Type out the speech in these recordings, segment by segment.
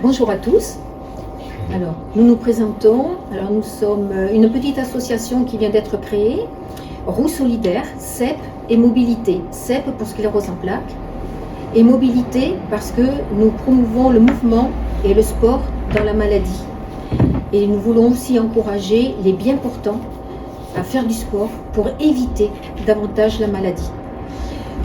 Bonjour à tous. Alors, nous nous présentons. Alors, nous sommes une petite association qui vient d'être créée, Roue Solidaire, CEP et Mobilité. CEP pour sclérose en plaques et Mobilité parce que nous promouvons le mouvement et le sport dans la maladie. Et nous voulons aussi encourager les bien portants à faire du sport pour éviter davantage la maladie.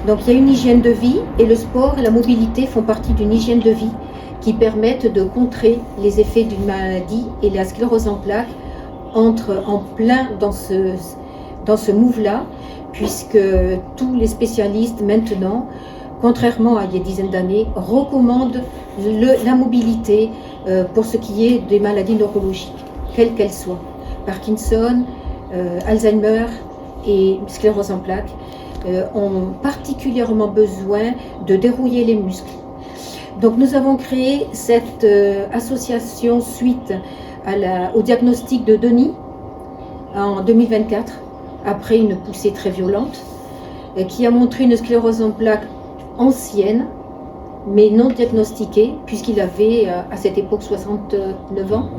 Donc, il y a une hygiène de vie et le sport et la mobilité font partie d'une hygiène de vie qui permettent de contrer les effets d'une maladie, et la sclérose en plaques entre en plein dans ce move-là, puisque tous les spécialistes maintenant, contrairement à il y a une dizaine d'années, recommandent la mobilité pour ce qui est des maladies neurologiques, quelles qu'elles soient. Parkinson, Alzheimer et sclérose en plaques ont particulièrement besoin de dérouiller les muscles. Donc nous avons créé cette association suite au diagnostic de Denis en 2024, après une poussée très violente, qui a montré une sclérose en plaques ancienne, mais non diagnostiquée, puisqu'il avait à cette époque 69 ans.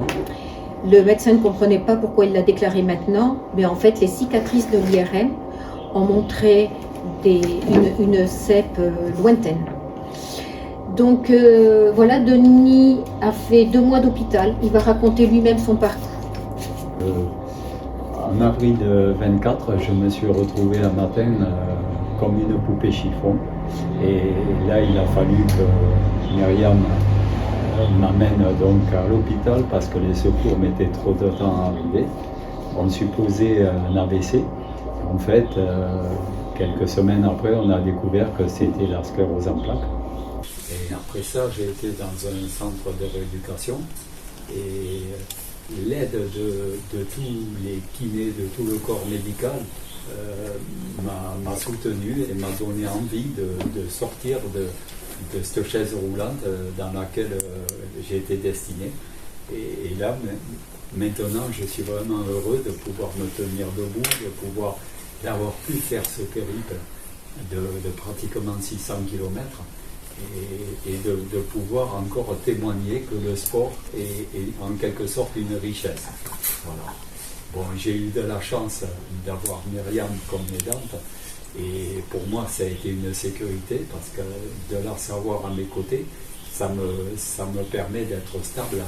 Le médecin ne comprenait pas pourquoi il l'a déclaré maintenant, mais en fait les cicatrices de l'IRM ont montré une CEP lointaine. Donc voilà, Denis a fait 2 mois d'hôpital. Il va raconter lui-même son parcours. En avril 24, je me suis retrouvé un matin comme une poupée chiffon. Et là, il a fallu que Myriam m'amène donc à l'hôpital parce que les secours mettaient trop de temps à arriver. On supposait un AVC. En fait, quelques semaines après, on a découvert que c'était la sclérose en plaques. Et après ça, j'ai été dans un centre de rééducation et l'aide de tous les kinés, de tout le corps médical m'a soutenu et m'a donné envie de sortir de cette chaise roulante dans laquelle j'ai été destiné. Et là, maintenant, je suis vraiment heureux de pouvoir me tenir debout, d'avoir pu faire ce périple de pratiquement 600 km. Et de pouvoir encore témoigner que le sport est en quelque sorte une richesse. Voilà. Bon, j'ai eu de la chance d'avoir Myriam comme aidante, et pour moi ça a été une sécurité parce que de la savoir à mes côtés, ça me permet d'être stable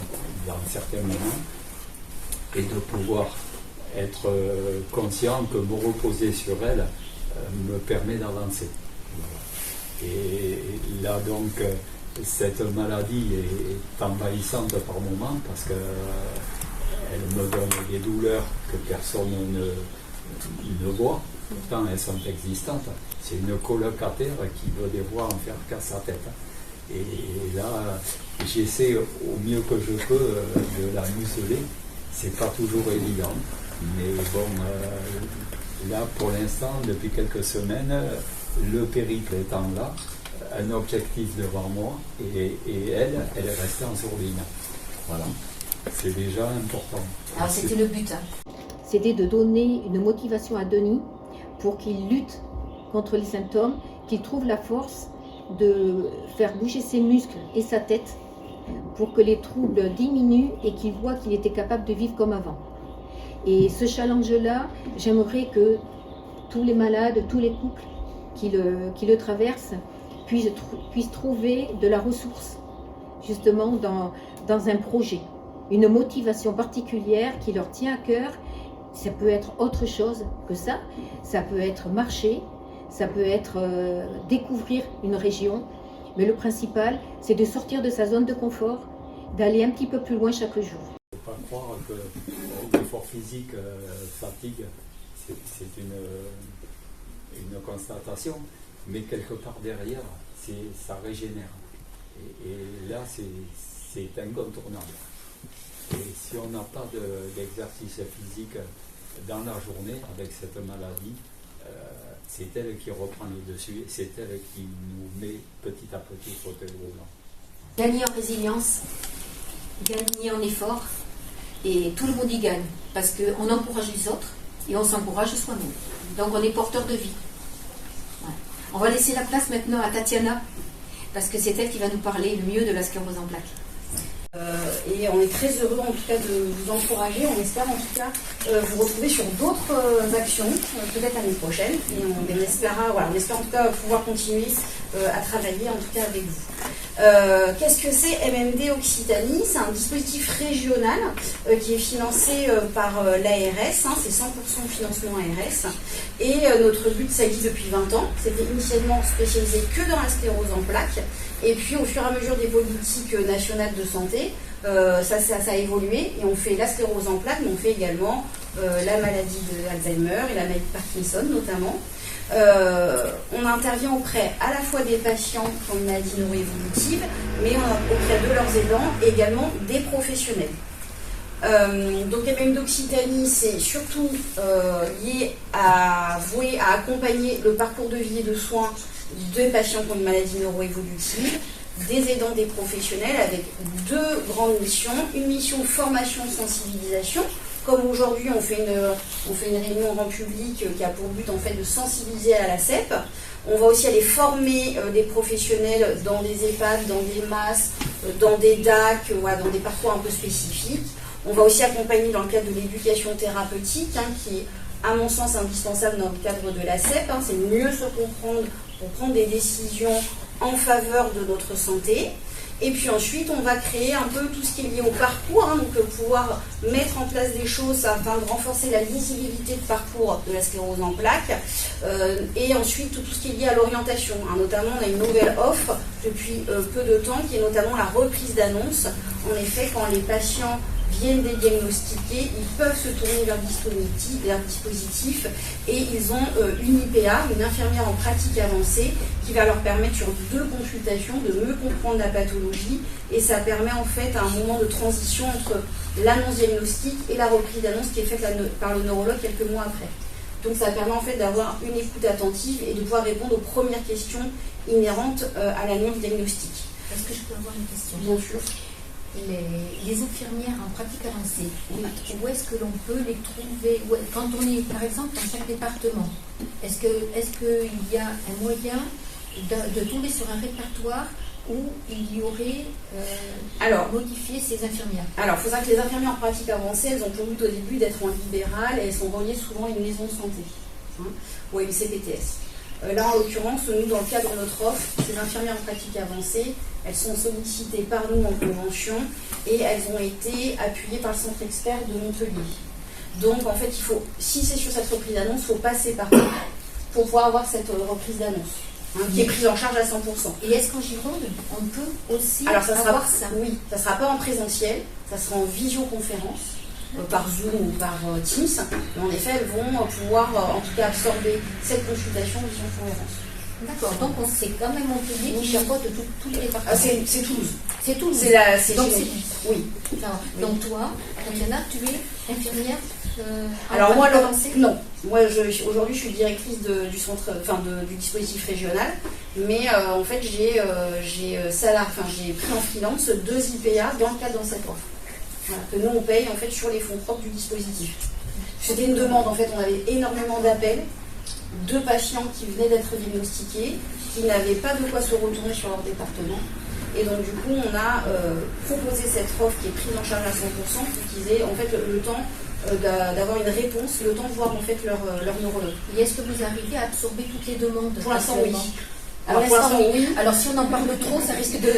dans certains moments et de pouvoir être conscient que me reposer sur elle me permet d'avancer. Voilà. Et là donc, cette maladie est envahissante par moments parce qu'elle me donne des douleurs que personne ne voit, pourtant elles sont existantes. C'est une colocataire qui veut des voix en faire qu'à sa tête. Et là, j'essaie au mieux que je peux de la museler. C'est pas toujours évident, mais bon, là pour l'instant, depuis quelques semaines, le périple étant là, un objectif devant moi, et elle est restée en sourdine. Voilà, c'est déjà important. Alors c'était le but. C'était de donner une motivation à Denis pour qu'il lutte contre les symptômes, qu'il trouve la force de faire bouger ses muscles et sa tête pour que les troubles diminuent et qu'il voit qu'il était capable de vivre comme avant. Et ce challenge-là, j'aimerais que tous les malades, tous les couples qui le traversent puissent trouver de la ressource justement dans un projet, une motivation particulière qui leur tient à cœur. Ça peut être autre chose que ça peut être marcher, ça peut être découvrir une région, mais le principal c'est de sortir de sa zone de confort, d'aller un petit peu plus loin chaque jour. Il ne faut pas croire que l'effort physique fatigue, c'est une constatation, mais quelque part derrière, ça régénère. Et là, c'est incontournable. Et si on n'a pas d'exercice physique dans la journée avec cette maladie, c'est elle qui reprend le dessus et c'est elle qui nous met petit à petit au fauteuil roulant. Gagner en résilience, gagner en effort, et tout le monde y gagne, parce qu'on encourage les autres et on s'encourage soi-même. Donc on est porteur de vie. Ouais. On va laisser la place maintenant à Tatiana, parce que c'est elle qui va nous parler le mieux de la sclérose en plaques. Et on est très heureux en tout cas de vous encourager. On espère en tout cas vous retrouver sur d'autres actions, peut-être l'année prochaine. Et on espère en tout cas pouvoir continuer à travailler en tout cas avec vous. Qu'est-ce que c'est MMD Occitanie? C'est un dispositif régional qui est financé par l'ARS, c'est 100% financement ARS. Et notre but, ça existe depuis 20 ans. C'était initialement spécialisé que dans la sclérose en plaques. Et puis au fur et à mesure des politiques nationales de santé, ça a évolué et on fait la sclérose en plaques, mais on fait également la maladie d'Alzheimer et la maladie de Parkinson notamment. On intervient auprès à la fois des patients qui ont une maladie neuroévolutive, mais auprès de leurs aidants et également des professionnels. Donc MMD Occitanie, c'est surtout voué à accompagner le parcours de vie et de soins des patients qui ont une maladie neuroévolutive, des aidants, des professionnels, avec deux grandes missions. Une mission formation-sensibilisation. Comme aujourd'hui, on fait une réunion en grand public qui a pour but en fait de sensibiliser à la CEP. On va aussi aller former des professionnels dans des EHPAD, dans des MAS, dans des DAC, dans des parcours un peu spécifiques. On va aussi accompagner dans le cadre de l'éducation thérapeutique, qui est à mon sens indispensable dans le cadre de la CEP. C'est mieux se comprendre pour prendre des décisions en faveur de notre santé. Et puis ensuite, on va créer un peu tout ce qui est lié au parcours, donc pouvoir mettre en place des choses afin de renforcer la lisibilité de parcours de la sclérose en plaques. Et ensuite, tout ce qui est lié à l'orientation. Notamment, on a une nouvelle offre depuis peu de temps, qui est notamment la reprise d'annonces. En effet, quand les patients viennent des diagnostiqués, ils peuvent se tourner vers dispositif et ils ont une IPA, une infirmière en pratique avancée, qui va leur permettre sur 2 consultations de mieux comprendre la pathologie, et ça permet en fait un moment de transition entre l'annonce diagnostique et la reprise d'annonce qui est faite par le neurologue quelques mois après. Donc ça permet en fait d'avoir une écoute attentive et de pouvoir répondre aux premières questions inhérentes à l'annonce diagnostique. Est-ce que je peux avoir une question? Bien sûr. Les infirmières en pratique avancée, où est-ce que l'on peut les trouver? Quand on est, par exemple, dans chaque département, est-ce qu'il y a un moyen de tomber sur un répertoire où il y aurait modifié ces infirmières? Alors, il faut savoir que les infirmières en pratique avancée, elles ont pour but au début d'être en libéral et elles sont reliées souvent à une maison de santé ou à une CPTS. Là, en l'occurrence, nous, dans le cadre de notre offre, ces infirmières en pratique avancée, elles sont sollicitées par nous en convention et elles ont été appuyées par le centre expert de Montpellier. Donc, en fait, si c'est sur cette reprise d'annonce, il faut passer par là pour pouvoir avoir cette reprise d'annonce, qui est prise en charge à 100%. Et est-ce qu'en Gironde, on peut aussi avoir ça? Oui, ça ne sera pas en présentiel, ça sera en visioconférence. Par Zoom ou par Teams, mais en effet, elles vont pouvoir en tout cas absorber cette consultation en visioconférence. D'accord, donc c'est quand même Montpellier qui chapeaute tous les départements. C'est Toulouse. C'est Toulouse. Donc c'est oui. Donc toi, Tatiana, tu es infirmière alors moi, non. Moi, aujourd'hui, je suis directrice du centre, du dispositif régional, mais en fait, j'ai pris en freelance 2 IPA dans le cadre de cette offre. Que nous on paye en fait sur les fonds propres du dispositif. C'était une demande, en fait, on avait énormément d'appels de patients qui venaient d'être diagnostiqués, qui n'avaient pas de quoi se retourner sur leur département. Et donc du coup on a proposé cette offre qui est prise en charge à 100% pour qu'ils aient en fait le temps d'avoir une réponse, le temps de voir en fait leur neurologue. Et est-ce que vous arrivez à absorber toutes les demandes? Pour l'instant oui. Oui. Alors si on en parle trop, ça risque de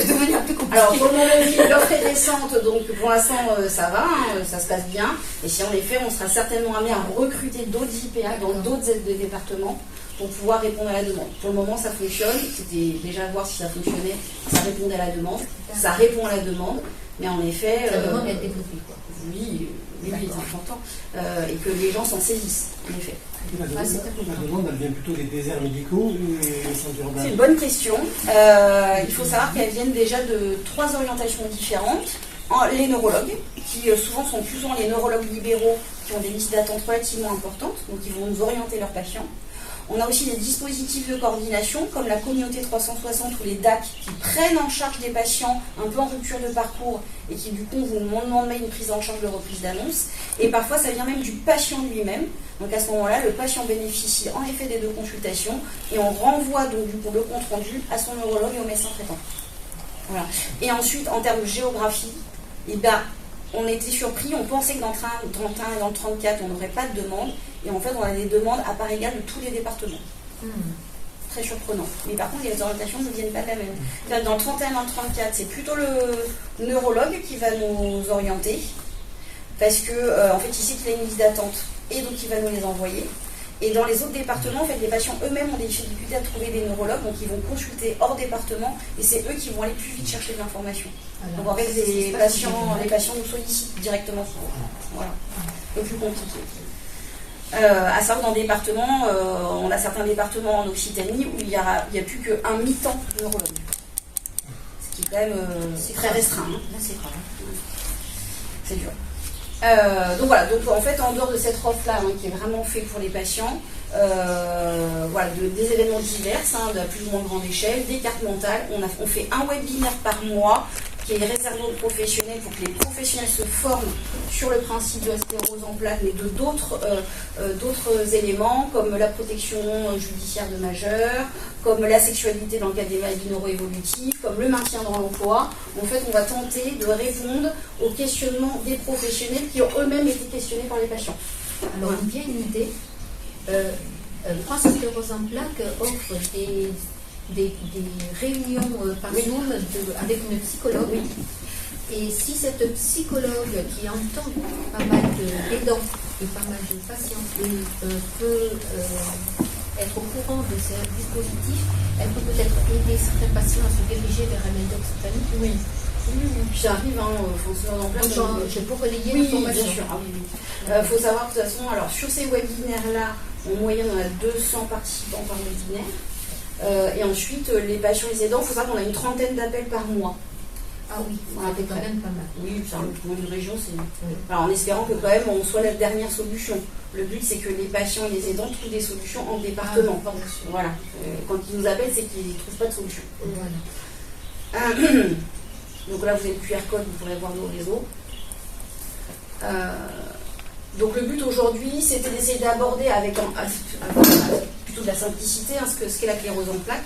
devenir plus compliqué. Alors pour le moment, l'offre est récente, donc pour l'instant ça va, ça se passe bien. Et si en effet, on sera certainement amené à recruter d'autres IPA dans d'autres départements pour pouvoir répondre à la demande. Pour le moment, ça fonctionne. C'était déjà voir si ça fonctionnait. Ça répondait à la demande. Ça répond à la demande. Mais en effet... La demande est développée, quoi. Oui, c'est important. Et que les gens s'en saisissent, en effet. La demande, elle vient plutôt des déserts médicaux ou des centres urbains? C'est une bonne question. Il faut savoir qu'elles viennent déjà de 3 orientations différentes. Les neurologues, qui souvent sont plus souvent les neurologues libéraux, qui ont des listes d'attente relativement importantes, donc ils vont nous orienter leurs patients. On a aussi des dispositifs de coordination, comme la communauté 360 ou les DAC, qui prennent en charge des patients un peu en rupture de parcours et qui du coup vous demandent une prise en charge de reprise d'annonce. Et parfois ça vient même du patient lui-même. Donc à ce moment-là, le patient bénéficie en effet des 2 consultations et on renvoie donc du coup le compte rendu à son neurologue et au médecin traitant. Voilà. Et ensuite, en termes de géographie, eh ben, on était surpris, on pensait que dans le 31 et dans le 34, on n'aurait pas de demande. Et en fait, on a des demandes à part égale de tous les départements. Très surprenant. Mais par contre, les orientations ne viennent pas de la même. C'est-à-dire, dans le 31 et dans le 34, c'est plutôt le neurologue qui va nous orienter. Parce que, en fait, il sait qu'il a une liste d'attente. Et donc, il va nous les envoyer. Et dans les autres départements, en fait, les patients eux-mêmes ont des difficultés à trouver des neurologues, donc ils vont consulter hors département, et c'est eux qui vont aller plus vite chercher de l'information. Donc en fait, les patients nous sollicitent directement. Voilà, le plus compliqué. À savoir, dans le département, on a certains départements en Occitanie où il n'y a plus qu'un mi-temps de neurologue. Ce qui est quand même très restreint. Hein. Là, c'est grave. C'est dur. Donc voilà, donc en fait en dehors de cette offre-là qui est vraiment fait pour les patients, voilà, des événements divers, de plus ou moins grande échelle, des cartes mentales, on fait un webinaire par mois qui est réservé aux professionnels pour que les professionnels se forment sur le principe de la sclérose en plaques, mais de d'autres éléments comme la protection judiciaire de majeurs, comme la sexualité dans le cadre des maladies neuroévolutives, comme le maintien dans l'emploi. En fait, on va tenter de répondre aux questionnements des professionnels qui ont eux-mêmes été questionnés par les patients. Alors, bien une idée, France Sclérose en plaques offre des réunions par Zoom avec une psychologue. Oui. Et si cette psychologue qui entend pas mal d'aidants et pas mal de patients peut être au courant de ces dispositifs, elle peut peut-être aider certains patients à se diriger vers un endocrinologue. Oui. Puis ça arrive, François en place. Je peux relayer oui, l'information. Bien sûr. Faut savoir que de toute façon, alors sur ces webinaires-là, en moyenne, on a 200 participants par webinaire. Et ensuite, les patients et les aidants, il faut savoir qu'on a une trentaine d'appels par mois. Ah oui, ça fait quand même pas mal. Oui, pour une région, c'est... Oui. Alors, en espérant que quand même, on soit la dernière solution. Le but, c'est que les patients et les aidants trouvent des solutions en département. Voilà. Quand ils nous appellent, c'est qu'ils ne trouvent pas de solution. Voilà. Donc là, vous avez le QR code, vous pourrez voir nos réseaux. Donc le but aujourd'hui, c'était d'essayer d'aborder avec plutôt de la simplicité ce qu'est la sclérose en plaques.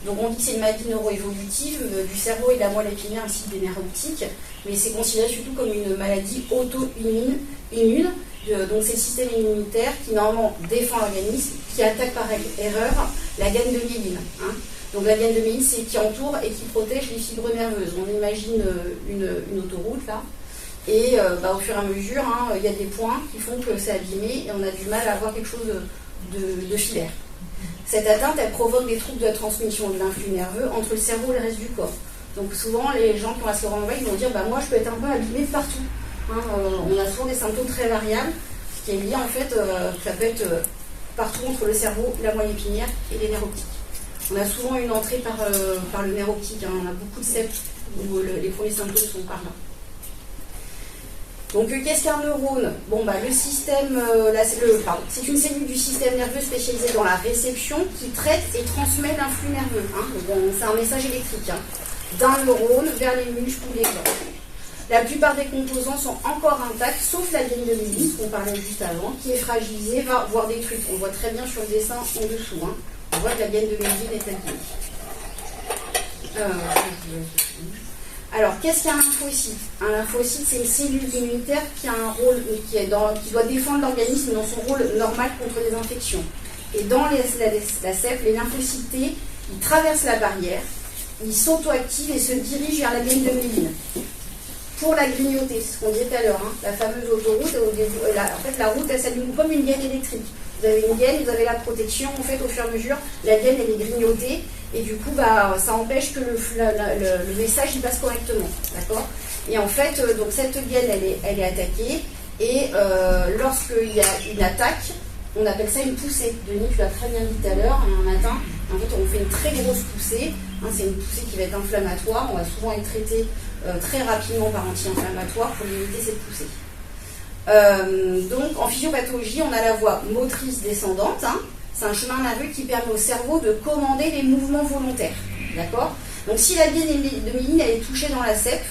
Donc on dit que c'est une maladie neuroévolutive du cerveau et de la moelle épinière ainsi que des nerfs optiques, mais c'est considéré surtout comme une maladie auto-immune. Donc c'est le système immunitaire qui normalement défend l'organisme, qui attaque par erreur la gaine de myéline. Donc la gaine de myéline, c'est qui entoure et qui protège les fibres nerveuses. On imagine une autoroute là. Et au fur et à mesure, il y a des points qui font que c'est abîmé et on a du mal à avoir quelque chose de filaire. Cette atteinte, elle provoque des troubles de la transmission de l'influx nerveux entre le cerveau et le reste du corps. Donc souvent, les gens qui ont la sclérose en plaques, ils vont dire moi je peux être un peu abîmé de partout. On a souvent des symptômes très variables, ce qui est lié en fait, ça peut être partout entre le cerveau, la moelle épinière et les nerfs optiques. On a souvent une entrée par le nerf optique, on a beaucoup de septes où les premiers symptômes sont par là. Donc, qu'est-ce qu'un neurone ? Le système, c'est une cellule du système nerveux spécialisée dans la réception qui traite et transmet l'influx nerveux. C'est un message électrique d'un neurone vers les muscles ou les glandes. La plupart des composants sont encore intacts, sauf la gaine de myéline, qu'on parlait juste avant, qui est fragilisée, voire détruite. On voit très bien sur le dessin en dessous. On voit que la gaine de myéline est abîmée. Alors, qu'est-ce qu'un lymphocyte ? Un lymphocyte, c'est une cellule immunitaire qui a un rôle, qui doit défendre l'organisme dans son rôle normal contre les infections. Et dans la sève, les lymphocytes T, ils traversent la barrière, ils s'auto-activent et se dirigent vers la gaine de myéline. Pour la grignoter, c'est ce qu'on disait tout à l'heure, la fameuse autoroute, en fait, la route, elle s'allume comme une gaine électrique. Vous avez une gaine, vous avez la protection, en fait, au fur et à mesure, la gaine, elle est grignotée, et du coup, ça empêche que le message il passe correctement, d'accord ? Et en fait, donc cette gaine, elle est attaquée, et lorsqu'il y a une attaque, on appelle ça une poussée. Denis, tu l'as très bien dit tout à l'heure, un matin, en fait, on fait une très grosse poussée, c'est une poussée qui va être inflammatoire, on va souvent être traité très rapidement par anti-inflammatoire pour limiter cette poussée. Donc en physiopathologie, on a la voie motrice descendante, c'est un chemin nerveux qui permet au cerveau de commander les mouvements volontaires. D'accord ? Donc si la gaine de myéline elle est touchée dans la sèpe,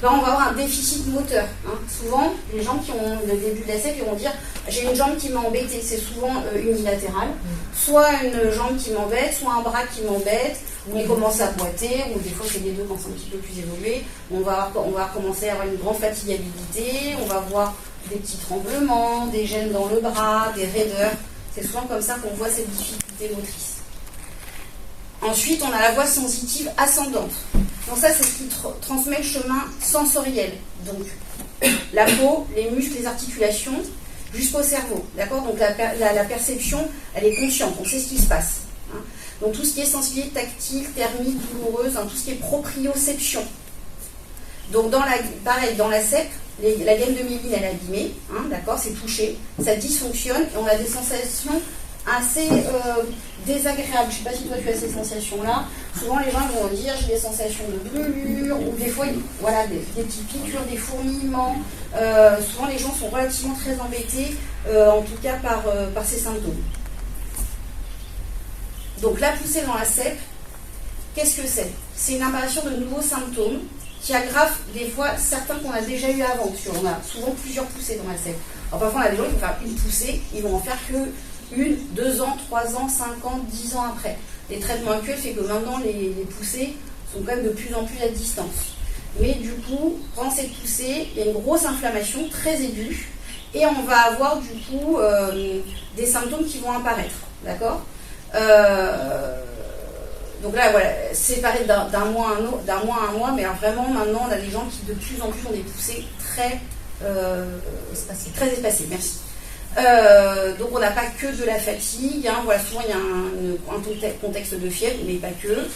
on va avoir un déficit moteur. Souvent, les gens qui ont le début de la sèpe, ils vont dire j'ai une jambe qui m'a embêté, c'est souvent unilatéral. Soit une jambe qui m'embête, soit un bras qui m'embête, où ils commencent à boiter, ou des fois c'est les deux quand c'est un petit peu plus évolué. On va commencer à avoir une grande fatigabilité, on va voir des petits tremblements, des gènes dans le bras, des raideurs. C'est souvent comme ça qu'on voit cette difficulté motrice. Ensuite, on a la voie sensitive ascendante. Donc ça, c'est ce qui transmet le chemin sensoriel. Donc, la peau, les muscles, les articulations, jusqu'au cerveau. D'accord? Donc la perception, elle est consciente, on sait ce qui se passe. Hein. Donc tout ce qui est sensibilité tactile, thermique, douloureuse, hein, tout ce qui est proprioception. Donc pareil, dans la CEP, la gaine de myéline, elle est abîmée, hein, d'accord, c'est touché, ça dysfonctionne et on a des sensations assez désagréables. Je ne sais pas si toi tu as ces sensations-là. Souvent les gens vont dire j'ai des sensations de brûlure ou des fois voilà, des petites piqûres, des fourmillements. Souvent les gens sont relativement très embêtés, en tout cas par ces symptômes. Donc la poussée dans la CEP, qu'est-ce que c'est? C'est une apparition de nouveaux symptômes qui aggravent des fois certains qu'on a déjà eu avant, parce qu'on a souvent plusieurs poussées dans la CEP. Alors parfois on a des gens qui vont faire une poussée, ils vont en faire que 1, 2 ans, 3 ans, 5 ans, 10 ans après. Les traitements actuels fait que maintenant les poussées sont quand même de plus en plus à distance. Mais du coup, pendant cette poussée, il y a une grosse inflammation très aiguë et on va avoir du coup des symptômes qui vont apparaître. D'accord? Donc là, voilà, séparé d'un mois à un mois, mais alors vraiment maintenant, on a des gens qui de plus en plus ont des poussées très espacées. Merci. Donc on n'a pas que de la fatigue, hein, voilà, souvent il y a un contexte de fièvre, mais pas que.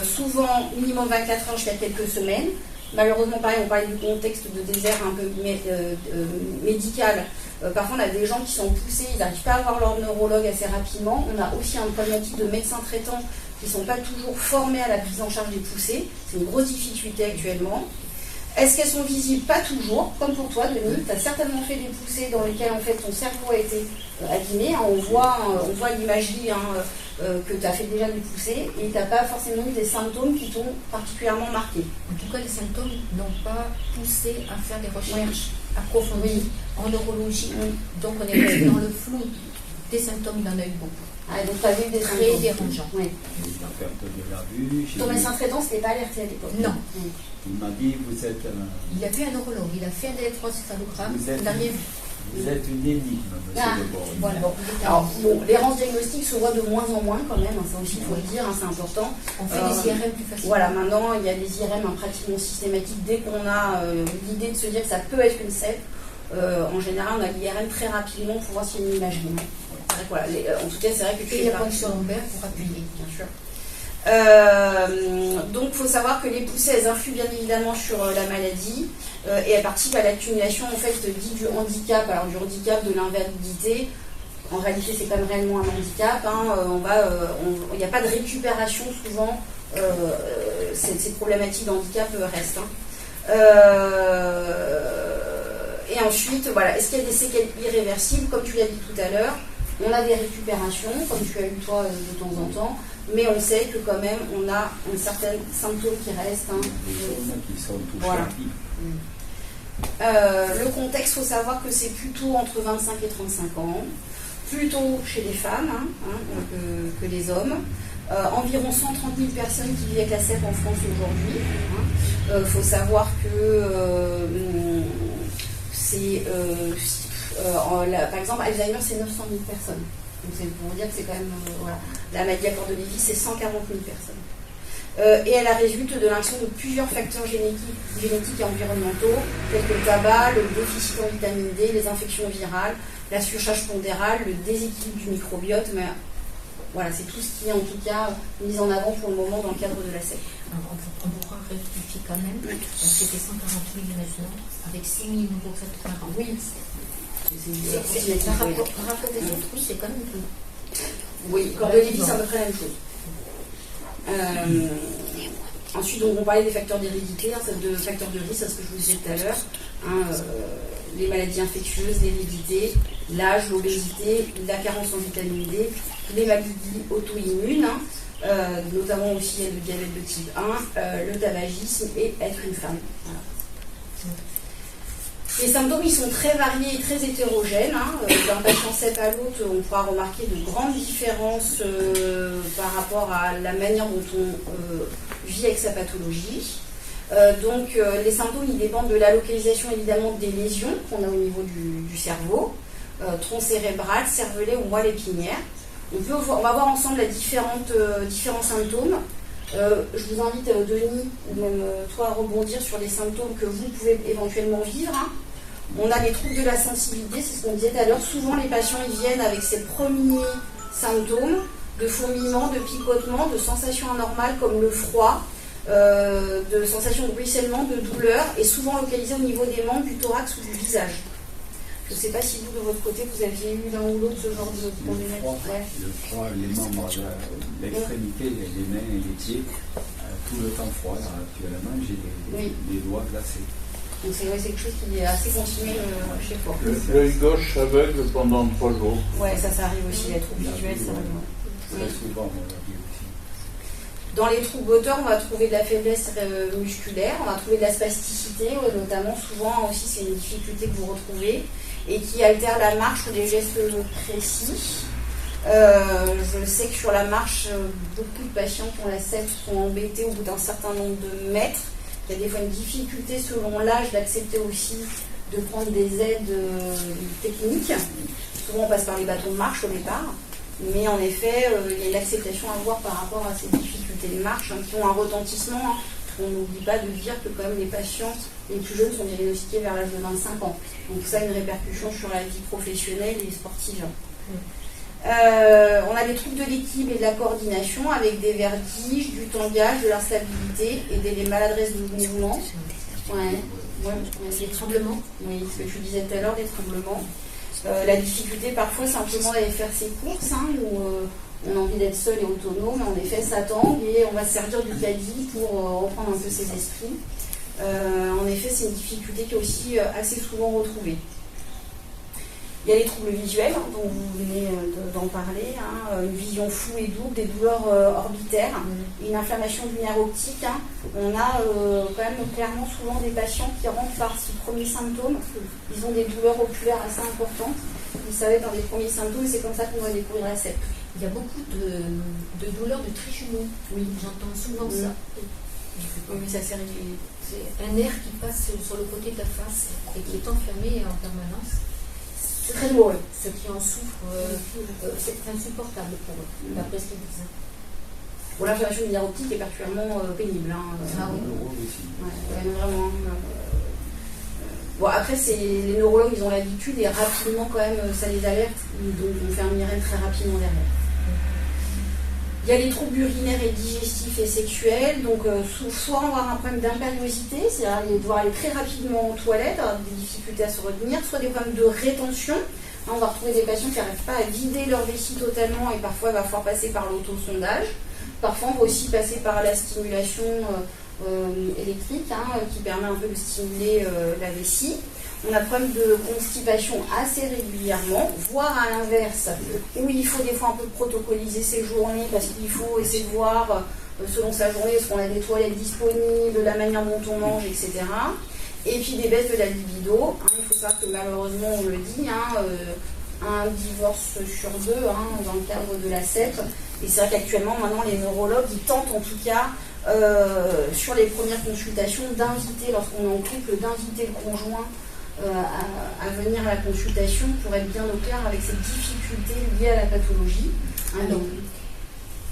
Souvent minimum 24 heures jusqu'à quelques semaines. Malheureusement, pareil, on parlait du contexte de désert un peu médical. Parfois, on a des gens qui sont poussés, ils n'arrivent pas à avoir leur neurologue assez rapidement. On a aussi une problématique de médecins traitants qui ne sont pas toujours formés à la prise en charge des poussées. C'est une grosse difficulté actuellement. Est-ce qu'elles sont visibles? Pas toujours. Comme pour toi, Denis, tu as certainement fait des poussées dans lesquelles en fait, ton cerveau a été abîmé. Hein, on voit l'imagerie que tu as fait déjà des poussées et tu n'as pas forcément eu des symptômes qui t'ont particulièrement marqué. En tout cas, les symptômes n'ont pas poussé à faire des recherches approfondies en neurologie. Donc, on est resté dans le flou. Des symptômes, il y en a eu beaucoup. Ah, donc tu as vu des très symptômes dérangeants. Oui. La perte de la vue. Ton médecin traitant, c'était pas alerté à l'époque? Non. Il m'a dit vous êtes. Il a fait un neurologue, il a fait un électroencéphalogramme, il n'a rien vu. Vous êtes une énigme, monsieur Deborah. Voilà. Alors, bon, l'errance diagnostique se voit de moins en moins quand même, hein, ça aussi il faut le dire, hein, c'est important. On fait des IRM plus facilement. Voilà, maintenant il y a des IRM pratiquement systématiques. Dès qu'on a l'idée de se dire que ça peut être une CEP, en général on a l'IRM très rapidement pour voir s'il y a une imagerie. Voilà, en tout cas, c'est vrai que tu et la ponction lombaire pour appuyer, bien sûr. Donc, il faut savoir que les poussées, elles influent bien évidemment sur la maladie et elles participent à l'accumulation en fait dit du handicap. Alors, du handicap, de l'invalidité. En réalité, c'est quand même réellement un handicap. Hein. Il n'y a pas de récupération souvent. Ces problématiques de handicap restent. Hein. Et ensuite, voilà, est-ce qu'il y a des séquelles irréversibles? Comme tu l'as dit tout à l'heure, on a des récupérations, comme tu as eu toi de temps en temps, mais on sait que quand même on a un certain symptôme qui reste. Hein. Des zones qui sont touchées. Voilà. Le contexte, il faut savoir que c'est plutôt entre 25 et 35 ans, plutôt chez les femmes que les hommes. Environ 130 000 personnes qui vivent avec la CEP en France aujourd'hui. Il faut savoir que c'est... par exemple, Alzheimer, c'est 900 000 personnes. Donc c'est pour vous dire que c'est quand même... voilà. La maladie à corps de Lévy, c'est 140 000 personnes. Et elle résulte de l'action de plusieurs facteurs génétiques et environnementaux, tels que le tabac, le déficit en vitamine D, les infections virales, la surcharge pondérale, le déséquilibre du microbiote. Mais voilà, c'est tout ce qui est en tout cas mis en avant pour le moment dans le cadre de la CEP. On pourra rectifier quand même, c'était 140 000 maintenant, avec 6 000 nouveaux cas par an. Oui. Par rapport aux autres, oui, c'est quand même peu. Oui, corps de Lévy, c'est à peu près la même chose. Ensuite, donc, on parlait des facteurs d'hérédité, de facteurs de risque, c'est ce que je vous disais tout à l'heure. Les maladies infectieuses, l'hérédité, l'âge, l'obésité, la carence en vitamine D, les maladies auto-immunes, notamment aussi le diabète de type 1, le tabagisme et être une femme. Voilà. Les symptômes, ils sont très variés et très hétérogènes. D'un patient CEP à l'autre, on pourra remarquer de grandes différences par rapport à la manière dont on vit avec sa pathologie. Donc, les symptômes, ils dépendent de la localisation, évidemment, des lésions qu'on a au niveau du cerveau, tronc cérébral, cervelet ou moelle épinière. On va voir ensemble les différents symptômes. Je vous invite, Denis, ou même toi, à rebondir sur les symptômes que vous pouvez éventuellement vivre. On a les troubles de la sensibilité, c'est ce qu'on disait tout à l'heure. Souvent, les patients ils viennent avec ces premiers symptômes de fourmillement, de picotement, de sensations anormales comme le froid, de sensations de ruissellement, de douleur, et souvent localisées au niveau des membres, du thorax ou du visage. Je ne sais pas si vous, de votre côté, vous aviez eu l'un ou l'autre ce genre de problématique. Le froid, les membres de l'extrémité, les mains et les pieds, tout le temps froid. Là, actuellement, j'ai des doigts glacés. Donc c'est quelque chose qui est assez continué chez Fort. L'œil gauche aveugle pendant 3 jours. Ouais, ça arrive aussi, les troubles visuels, ça arrive. Très souvent, on l'a vu aussi. Dans les troubles moteurs, on va trouver de la faiblesse musculaire, on va trouver de la spasticité, notamment souvent aussi c'est une difficulté que vous retrouvez et qui altère la marche ou des gestes précis. Je sais que sur la marche, beaucoup de patients qui ont la CEP sont embêtés au bout d'un certain nombre de mètres. Il y a des fois une difficulté selon l'âge d'accepter aussi de prendre des aides techniques. Souvent on passe par les bâtons de marche au départ, mais en effet il y a une acceptation à avoir par rapport à ces difficultés de marche qui ont un retentissement. On n'oublie pas de dire que quand même les patients les plus jeunes sont diagnostiqués vers l'âge de 25 ans. Donc ça a une répercussion sur la vie professionnelle et sportive. On a des troubles de l'équilibre et de la coordination avec des vertiges, du tangage, de l'instabilité et des maladresses de mouvement. Des tremblements. Oui, ce que tu disais tout à l'heure, des tremblements. La difficulté parfois simplement d'aller faire ses courses, où on a envie d'être seul et autonome, en effet ça tangue et on va se servir du caddie pour reprendre un peu ses esprits. En effet, c'est une difficulté qui est aussi assez souvent retrouvée. Il y a les troubles visuels, dont vous venez d'en parler, une vision floue et double, des douleurs orbitaires, une inflammation du nerf optique. On a quand même clairement souvent des patients qui rentrent par ce premier symptôme. Ils ont des douleurs oculaires assez importantes. Vous savez, dans les premiers symptômes, c'est comme ça qu'on va découvrir la CEP. Il y a beaucoup de douleurs de trijumeau. Oui, j'entends souvent ça. Oui, ça c'est un nerf qui passe sur le côté de la face et qui est enfermé en permanence. C'est très douloureux. Ceux qui en souffrent, c'est insupportable pour eux, d'après ce qu'ils disent. Bon, l'inflammation du nerf optique est particulièrement pénible. Ah oui. Vraiment. Bon, après, les neurologues, ils ont l'habitude et rapidement, quand même, ça les alerte. Donc, on fait un IRM très rapidement derrière. Il y a les troubles urinaires et digestifs et sexuels. Donc, soit on va avoir un problème d'impériosité, c'est-à-dire devoir aller très rapidement aux toilettes, avoir des difficultés à se retenir, soit des problèmes de rétention. On va retrouver des patients qui n'arrivent pas à vider leur vessie totalement et parfois il va falloir passer par l'autosondage. Parfois, on va aussi passer par la stimulation électrique qui permet un peu de stimuler la vessie. On a problème de constipation assez régulièrement, voire à l'inverse, où il faut des fois un peu protocoliser ses journées parce qu'il faut essayer de voir selon sa journée, est-ce qu'on a des toilettes disponibles, la manière dont on mange, etc. Et puis des baisses de la libido. Il faut savoir que malheureusement, on le dit, un divorce sur 2 dans le cadre de la CEP. Et c'est vrai qu'actuellement, maintenant, les neurologues, ils tentent en tout cas, sur les premières consultations, d'inviter, lorsqu'on est en couple, d'inviter le conjoint à venir à la consultation pour être bien au clair avec ces difficultés liées à la pathologie. Alors,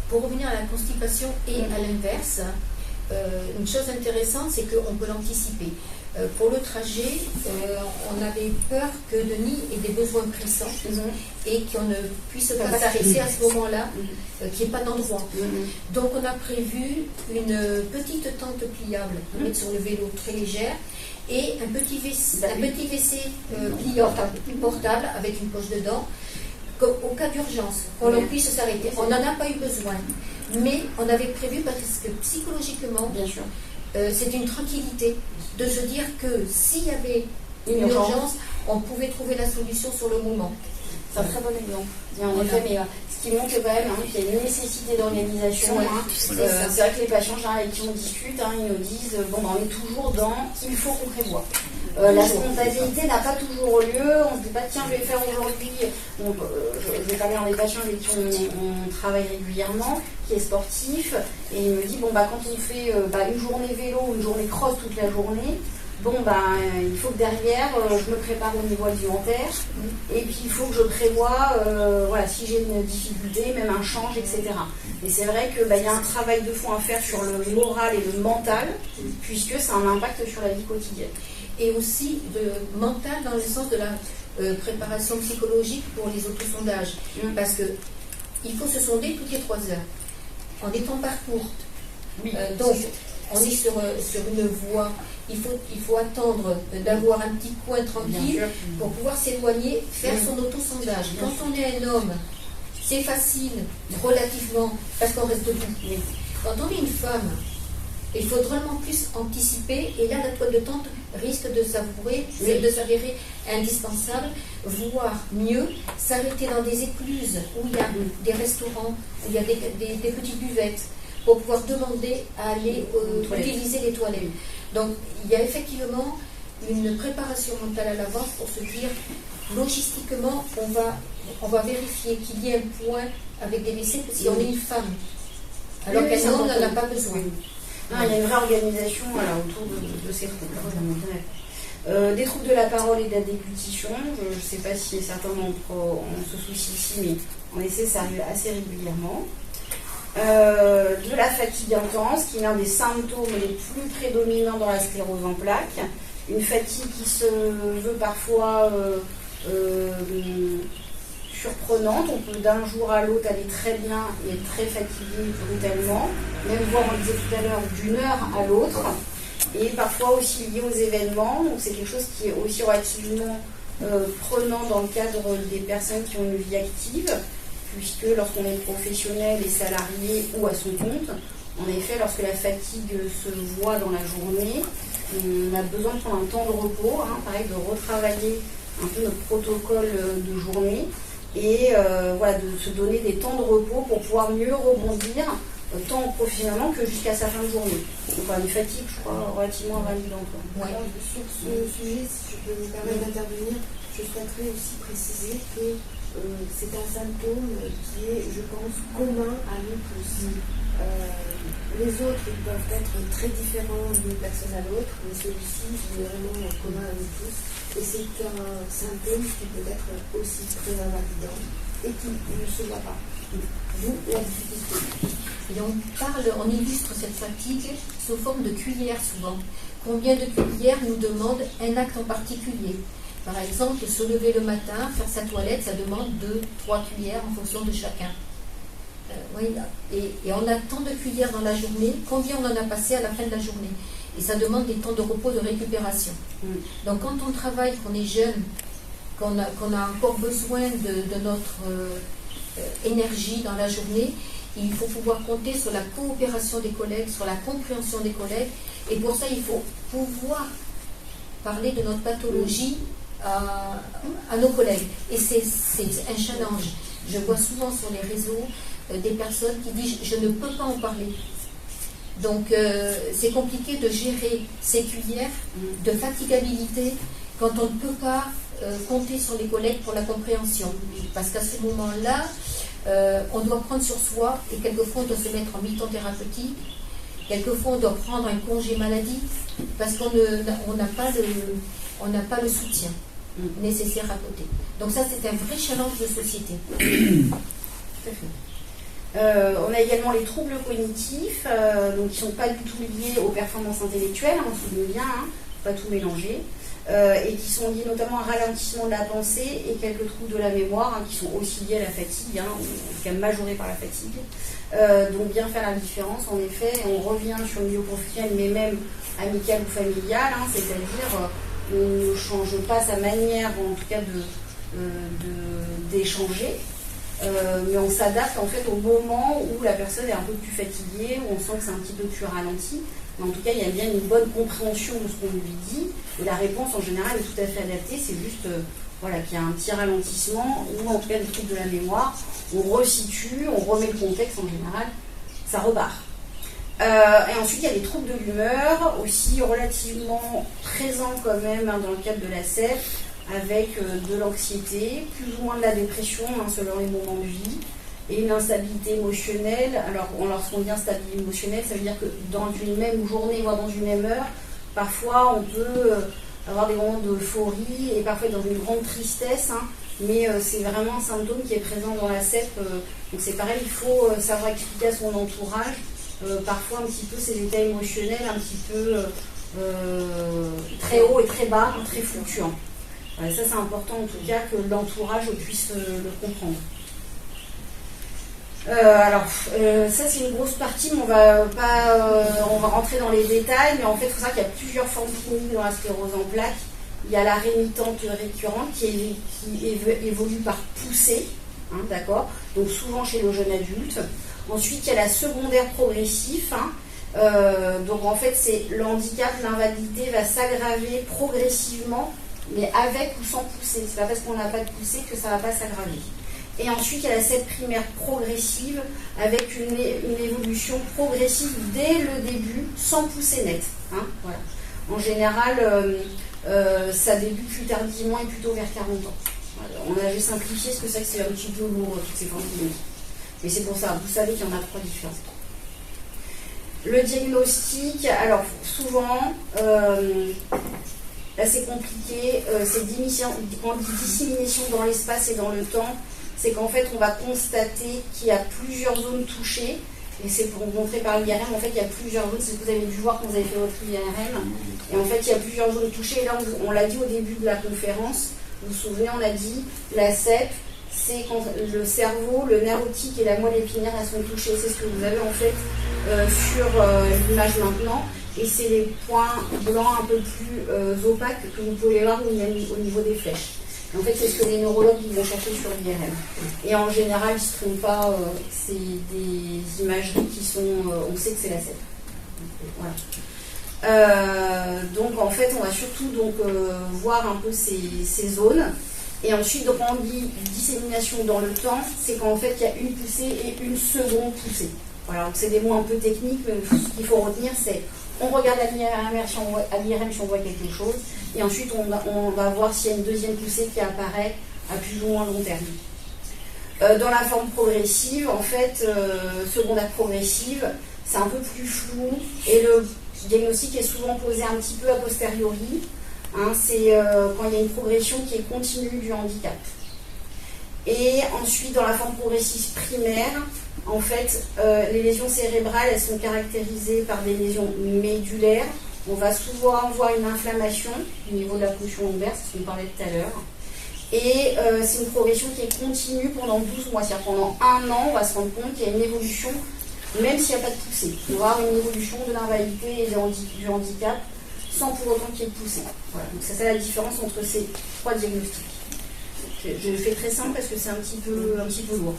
pour revenir à la constipation et à l'inverse, une chose intéressante, c'est qu'on peut l'anticiper. Pour le trajet, on avait peur que Denis ait des besoins pressants et qu'on ne puisse pas s'arrêter à ce moment-là, qu'il n'y ait pas d'endroit. Donc on a prévu une petite tente pliable à mettre sur le vélo très légère et un petit WC pliable, portable avec une poche dedans, au cas d'urgence, qu'on puisse s'arrêter. On n'en a pas eu besoin, mais on avait prévu parce que psychologiquement, bien sûr, c'est une tranquillité de se dire que s'il y avait une urgence, on pouvait trouver la solution sur le moment. C'est un très bon exemple. En effet, mais ce qui montre quand même qu'il y a une nécessité d'organisation. C'est vrai que les patients avec qui on discute, ils nous disent on est toujours dans il faut qu'on prévoit. La spontanéité n'a pas toujours lieu. On ne se dit pas tiens, je vais faire aujourd'hui. Je vais parler à un des patients avec qui on travaille régulièrement, qui est sportif, et il me dit bon quand on fait une journée vélo, une journée cross toute la journée, il faut que derrière je me prépare au niveau alimentaire, et puis il faut que je prévoie si j'ai une difficulté, même un change, etc. Et c'est vrai que y a un travail de fond à faire sur le moral et le mental, puisque ça a un impact sur la vie quotidienne. Et aussi de mental dans le sens de la préparation psychologique pour les autosondages. Parce qu'il faut se sonder toutes les 3 heures. En étant parcours. Oui. Donc, on est sur une voie. Il faut attendre d'avoir un petit coin tranquille pour pouvoir s'éloigner, faire son autosondage. Quand on est un homme, c'est facile, relativement, parce qu'on reste debout. Quand on est une femme, il faut vraiment plus anticiper, et là la toile de tente risque de s'avérer indispensable, voire mieux, s'arrêter dans des écluses où il y a des restaurants, où il y a des petites buvettes, pour pouvoir demander à aller utiliser les toilettes. Donc il y a effectivement une préparation mentale à l'avance pour se dire, logistiquement, on va vérifier qu'il y ait un point avec des WC, si on est une femme, alors qu'un homme n'en a pas besoin. Non, il y a une vraie organisation autour de ces troubles. Des troubles de la parole et de la déglutition, je ne sais pas si certains d'entre eux se soucient ici, mais en effet, ça arrive assez régulièrement. De la fatigue intense, qui est l'un des symptômes les plus prédominants dans la sclérose en plaques. Une fatigue qui se veut parfois surprenante. On peut d'un jour à l'autre aller très bien et être très fatigué brutalement, même voire, on disait tout à l'heure, d'une heure à l'autre, et parfois aussi lié aux événements. Donc c'est quelque chose qui est aussi relativement prenant dans le cadre des personnes qui ont une vie active, puisque lorsqu'on est professionnel et salarié ou à son compte, en effet, lorsque la fatigue se voit dans la journée, on a besoin de prendre un temps de repos, pareil, de retravailler un peu notre protocole de journée, et de se donner des temps de repos pour pouvoir mieux rebondir, tant professionnellement que jusqu'à sa fin de journée. Donc une fatigue, je crois, relativement invalidante. Sur ce sujet, si je peux me permettre d'intervenir, je souhaiterais aussi préciser que c'est un symptôme qui est, je pense, commun à nous tous. Les autres, ils peuvent être très différents d'une personne à l'autre, mais celui-ci, il est vraiment commun à nous tous. Et c'est un symptôme qui peut être aussi très invalidant et qui ne se voit pas. D'où la difficulté. Et on illustre cette fatigue sous forme de cuillères souvent. Combien de cuillères nous demande un acte en particulier? Par exemple, se lever le matin, faire sa toilette, ça demande 2-3 cuillères en fonction de chacun. Et on a tant de cuillères dans la journée, combien on en a passé à la fin de la journée? Et ça demande des temps de repos, de récupération. Donc quand on travaille, qu'on est jeune, qu'on a encore besoin de notre énergie dans la journée, il faut pouvoir compter sur la coopération des collègues, sur la compréhension des collègues. Et pour ça, il faut pouvoir parler de notre pathologie à nos collègues. Et c'est un challenge. Je vois souvent sur les réseaux des personnes qui disent « je ne peux pas en parler ». Donc c'est compliqué de gérer ces cuillères de fatigabilité quand on ne peut pas compter sur les collègues pour la compréhension. Parce qu'à ce moment-là, on doit prendre sur soi, et quelquefois on doit se mettre en mi-temps thérapeutique, quelquefois on doit prendre un congé maladie, parce qu'on n'a pas le soutien nécessaire à côté. Donc ça, c'est un vrai challenge de société. Tout à fait. On a également les troubles cognitifs, donc qui ne sont pas du tout liés aux performances intellectuelles, on se souvient bien, pas tout mélanger, et qui sont liés notamment à un ralentissement de la pensée et quelques troubles de la mémoire, qui sont aussi liés à la fatigue, ou en tout cas majorés par la fatigue. Donc bien faire la différence, en effet, on revient sur le milieu professionnel, mais même amical ou familial, c'est-à-dire on ne change pas sa manière, en tout cas d'échanger, mais on s'adapte en fait au moment où la personne est un peu plus fatiguée, où on sent que c'est un petit peu plus ralenti. Mais en tout cas, il y a bien une bonne compréhension de ce qu'on lui dit, et la réponse en général est tout à fait adaptée. C'est juste qu'il y a un petit ralentissement, ou en tout cas des trucs de la mémoire. On resitue, on remet le contexte en général, ça repart. Et ensuite, il y a les troubles de l'humeur, aussi relativement présents quand même dans le cadre de la SEP, avec de l'anxiété, plus ou moins de la dépression selon les moments de vie, et une instabilité émotionnelle. Alors, lorsqu'on dit instabilité émotionnelle, ça veut dire que dans une même journée, voire dans une même heure, parfois on peut avoir des moments d'euphorie et parfois dans une grande tristesse, mais c'est vraiment un symptôme qui est présent dans la SEP. Donc c'est pareil, il faut savoir expliquer à son entourage parfois un petit peu ces états émotionnels un petit peu très haut et très bas, très fluctuants. Voilà, ça c'est important en tout cas que l'entourage puisse le comprendre. Ça c'est une grosse partie, mais on va rentrer dans les détails, mais en fait il faut savoir qu'il y a plusieurs formes cliniques dans la sclérose en plaques. Il y a la rémitante récurrente qui évolue par poussée, d'accord, donc souvent chez le jeune adulte. Ensuite il y a la secondaire progressif, donc en fait c'est le handicap, l'invalidité va s'aggraver progressivement, mais avec ou sans poussée. C'est pas parce qu'on n'a pas de poussée que ça ne va pas s'aggraver. Et ensuite, il y a la SEP primaire progressive avec une évolution progressive dès le début, sans poussée nette. Voilà. En général, ça débute plus tardivement et plutôt vers 40 ans. Voilà. On a juste simplifié ce que c'est un petit peu lourd, toutes ces formes cliniques. Mais c'est pour ça, vous savez qu'il y en a 3 différents. Le diagnostic, alors souvent, là c'est compliqué, c'est quand on dit dissémination dans l'espace et dans le temps, c'est qu'en fait on va constater qu'il y a plusieurs zones touchées, et c'est pour vous montrer par l'IRM, en fait il y a plusieurs zones, c'est ce que vous avez dû voir quand vous avez fait votre IRM, et en fait il y a plusieurs zones touchées, et là on l'a dit au début de la conférence, vous vous souvenez, on a dit la SEP, c'est quand le cerveau, le nerf optique et la moelle épinière elles sont touchées, c'est ce que vous avez en fait sur l'image maintenant, et c'est les points blancs un peu plus opaques que vous pouvez voir au niveau des flèches. En fait, c'est ce que les neurologues vont chercher sur l'IRM. Et en général, ils ne se trompent pas, c'est des imageries qui sont... on sait que c'est la SEP. Voilà. Donc, en fait, on va surtout voir un peu ces zones. Et ensuite, donc, on dit dissémination dans le temps, c'est qu'en fait, il y a une poussée et une seconde poussée. Voilà, donc c'est des mots un peu techniques, mais ce qu'il faut retenir, c'est on regarde à l'IRM si on voit quelque chose, et ensuite on va voir s'il y a une deuxième poussée qui apparaît à plus ou moins long terme. Dans la forme progressive, en fait, secondaire progressive, c'est un peu plus flou, et le diagnostic est souvent posé un petit peu a posteriori. C'est quand il y a une progression qui est continue du handicap. Et ensuite, dans la forme progressive primaire, en fait, les lésions cérébrales, elles sont caractérisées par des lésions médulaires. On va souvent voir une inflammation au niveau de la fonction lombaire, c'est ce qu'on parlait tout à l'heure. Et c'est une progression qui est continue pendant 12 mois. C'est-à-dire pendant 1 an, on va se rendre compte qu'il y a une évolution, même s'il n'y a pas de poussée. On va avoir une évolution de l'invalidité et du handicap sans pour autant qu'il y ait de poussée. Voilà. Donc c'est ça la différence entre ces 3 diagnostics. Je le fais très simple parce que c'est un petit peu lourd.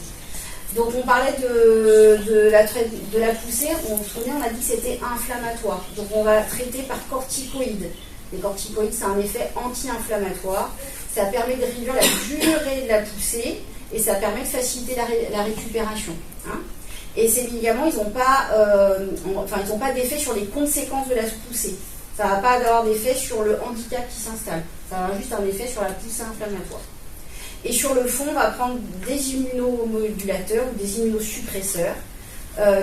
Donc on parlait de la poussée, on se souvient, on a dit que c'était inflammatoire. Donc on va traiter par corticoïdes. Les corticoïdes, c'est un effet anti-inflammatoire. Ça permet de réduire la durée de la poussée et ça permet de faciliter la récupération. Et ces médicaments, ils n'ont pas d'effet sur les conséquences de la poussée. Ça ne va pas avoir d'effet sur le handicap qui s'installe. Ça va avoir juste un effet sur la poussée inflammatoire. Et sur le fond, on va prendre des immunomodulateurs ou des immunosuppresseurs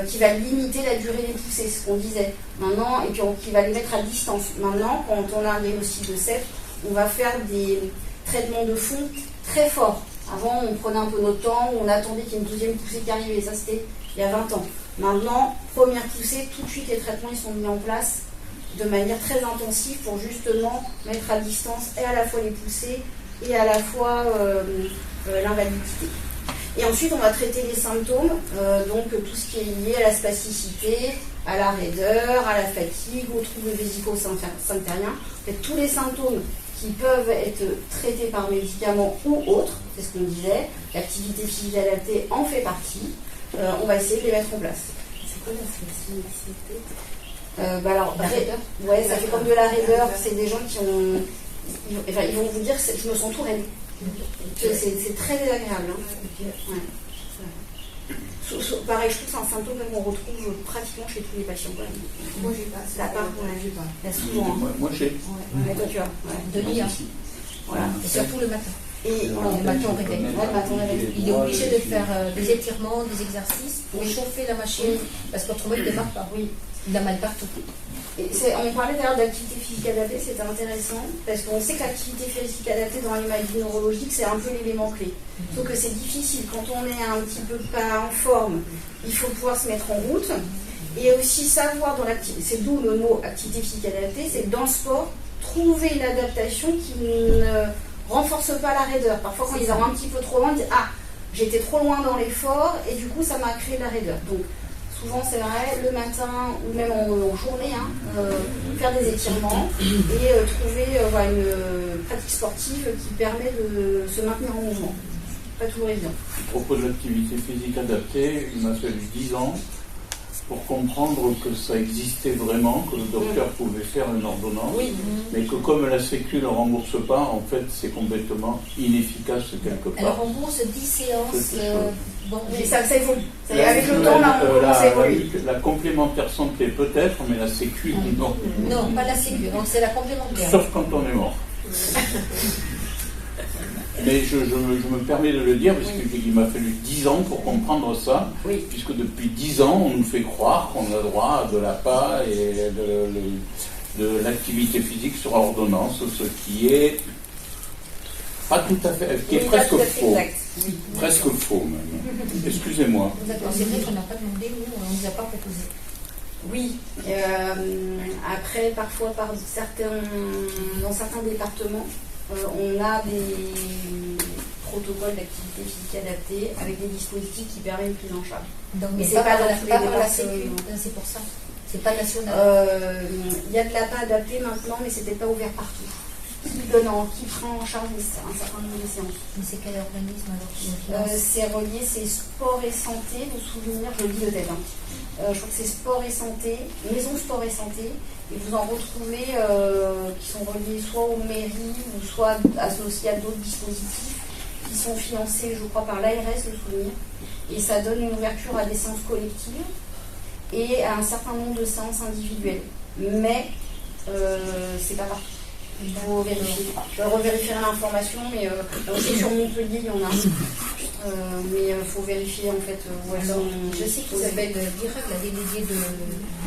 qui va limiter la durée des poussées, c'est ce qu'on disait. Maintenant, et puis qui va les mettre à distance. Maintenant, quand on a un diagnostic de SEP, on va faire des traitements de fond très forts. Avant, on prenait un peu notre temps, on attendait qu'il y ait une deuxième poussée qui arrivait. Ça, c'était il y a 20 ans. Maintenant, première poussée, tout de suite, les traitements ils sont mis en place de manière très intensive pour justement mettre à distance et à la fois les poussées et à la fois l'invalidité. Et ensuite, on va traiter les symptômes, donc tout ce qui est lié à la spasticité, à la raideur, à la fatigue, aux troubles vésico-sphinctériens. En fait, tous les symptômes qui peuvent être traités par médicaments ou autres, c'est ce qu'on disait, l'activité physique adaptée en fait partie, on va essayer de les mettre en place. C'est quoi la spasticité la raideur. Ouais, ça fait comme de la raideur, c'est des gens qui ont... ils vont vous dire je me sens tout raide. C'est très désagréable. Ouais. Pareil, je trouve que c'est un symptôme qu'on retrouve pratiquement chez tous les patients. Quand même. Moi, j'ai pas ça. La part, J'ai pas. il y a souvent. Moi, j'ai. Ouais, toi, tu vois. Ouais. Denis, hein. Voilà. Et surtout le matin. Et Le matin au réveil. Ouais, le matin au réveil. Il est obligé de faire des étirements, des exercices pour chauffer la machine, parce qu'autrement il ne démarre pas. Oui. Il a mal partout. Et on parlait d'ailleurs d'activité physique adaptée, c'était intéressant, parce qu'on sait que l'activité physique adaptée dans les maladies neurologiques, c'est un peu l'élément clé. Sauf que c'est difficile, quand on est un petit peu pas en forme, il faut pouvoir se mettre en route, et aussi savoir dans l'activité, c'est d'où le mot activité physique adaptée, c'est que dans le sport, trouver une adaptation qui ne renforce pas la raideur. Parfois quand ils vont un petit peu trop loin, ils disent « Ah, j'étais trop loin dans l'effort, et du coup ça m'a créé de la raideur ». Donc, souvent, c'est vrai, le matin ou même en journée, faire des étirements et trouver une pratique sportive qui permet de se maintenir en mouvement. Pas toujours évident. À propos de l'activité physique adaptée, il m'a fallu 10 ans pour comprendre que ça existait vraiment, que le docteur pouvait faire une ordonnance, mais que comme la Sécu ne le rembourse pas, en fait, c'est complètement inefficace quelque part. Elle rembourse 10 séances. Mais ça évolue. Avec le temps, là, on commence à évoluer. La complémentaire santé peut-être, mais la Sécu, non. Non, pas la Sécu, donc c'est la complémentaire. Sauf quand on est mort. Mais je me permets de le dire, parce qu'il m'a fallu 10 ans pour comprendre ça, puisque depuis 10 ans, on nous fait croire qu'on a droit de l'APA et de l'activité physique sur ordonnance, ce qui est pas tout à fait, qui est presque faux. Presque faux, même. Excusez-moi. D'accord, c'est vrai qu'on n'a pas demandé, nous, on ne nous a pas proposé. Oui. Après, parfois, dans certains départements, on a des protocoles d'activité physique adaptée avec des dispositifs qui permettent une prise en charge. Donc, mais c'est pas pas dans tous les par la Sécu, départements. c'est pour ça. C'est pas national. Il y a de l'APA adapté maintenant, mais c'était pas ouvert partout. Qui prend en charge un certain nombre de séances. Mais c'est quel organisme alors qui le finance? C'est relié, c'est sport et santé, de souvenir, je le dis de tête. Je crois que c'est sport et santé, maison sport et santé, et vous en retrouvez qui sont reliés soit aux mairies ou soit associés à d'autres dispositifs qui sont financés, je crois, par l'ARS, de souvenir, et ça donne une ouverture à des séances collectives et à un certain nombre de séances individuelles. Mais c'est pas partout. Il faut vérifier. Je revérifierai l'information, mais aussi sur Montpellier, il y en a. Mais il faut vérifier en fait où elles sont. Je sais qu'Isabelle Dirac, la déléguée du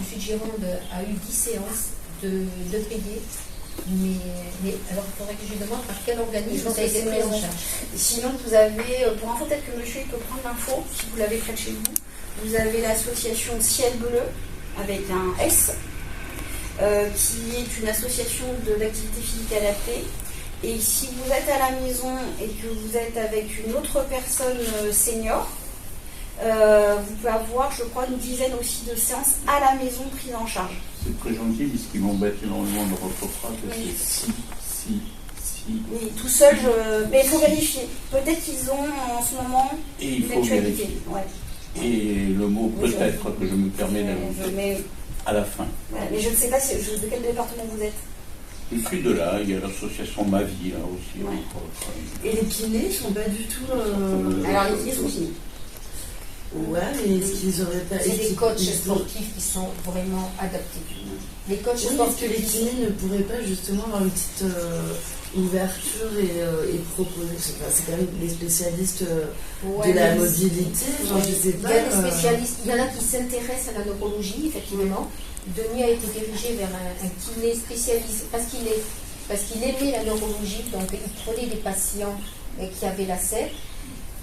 Sud-Gironde, a eu 10 séances de payer. Mais alors il faudrait que je lui demande par quel organisme ça a été pris en charge. Sinon, vous avez, pour info, peut-être que monsieur il peut prendre l'info, si vous l'avez près de chez vous. Vous avez l'association Ciel Bleu, avec un S. Qui est une association d'activité physique adaptée. Et si vous êtes à la maison et que vous êtes avec une autre personne senior, vous pouvez avoir, je crois, une dizaine aussi de séances à la maison prises en charge. C'est très gentil, mais ce qui m'embête énormément de votre phrase, c'est si. Oui, tout seul, mais il faut vérifier. Peut-être qu'ils ont en ce moment une actualité. Ouais. Et le mot peut-être que je me permets d'ajouter. À la fin. Voilà, mais je ne sais pas de quel département vous êtes. Je suis de là, il y a l'association Ma Vie là aussi. Ouais. Et les kinés ne sont pas du tout. Alors les kinés sont kinés. Ouais, mais est-ce qu'ils auraient pas. C'est des coachs sportifs qui sont vraiment adaptés. Les coachs sportifs. Est-ce que les kinés ne pourraient pas justement avoir une petite ouverture et proposer. C'est quand même les spécialistes de la mobilité. Genre, je sais pas, il y a des spécialistes, il y en a qui s'intéressent à la neurologie, effectivement. Denis a été dirigé vers un kiné spécialiste parce qu'il aimait la neurologie, donc il prenait des patients qui avaient la CEP,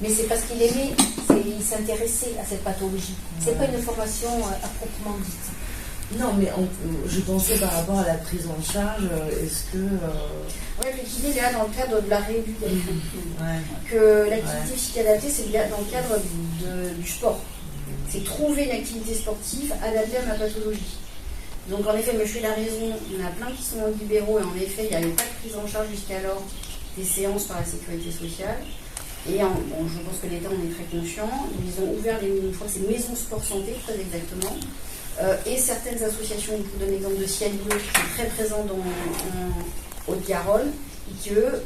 mais c'est parce qu'il aimait, il s'intéressait à cette pathologie. C'est pas une formation à proprement dite. Non, mais je pensais par rapport à la prise en charge, est-ce que... Oui, le kiné est là dans le cadre de la rééducation. Que l'activité physique adaptée, c'est dans le cadre du sport. C'est trouver une activité sportive adaptée à ma pathologie. Donc en effet, monsieur a raison, il y en a plein qui sont libéraux et en effet, il n'y avait pas de prise en charge jusqu'alors des séances par la sécurité sociale. Et je pense que l'État en est très conscient. Ils ont ouvert je crois que c'est Maison Sport Santé, très exactement. Et certaines associations, je vous donne l'exemple de Ciel Bleu, qui est très présent en Haute-Garonne, et qui eux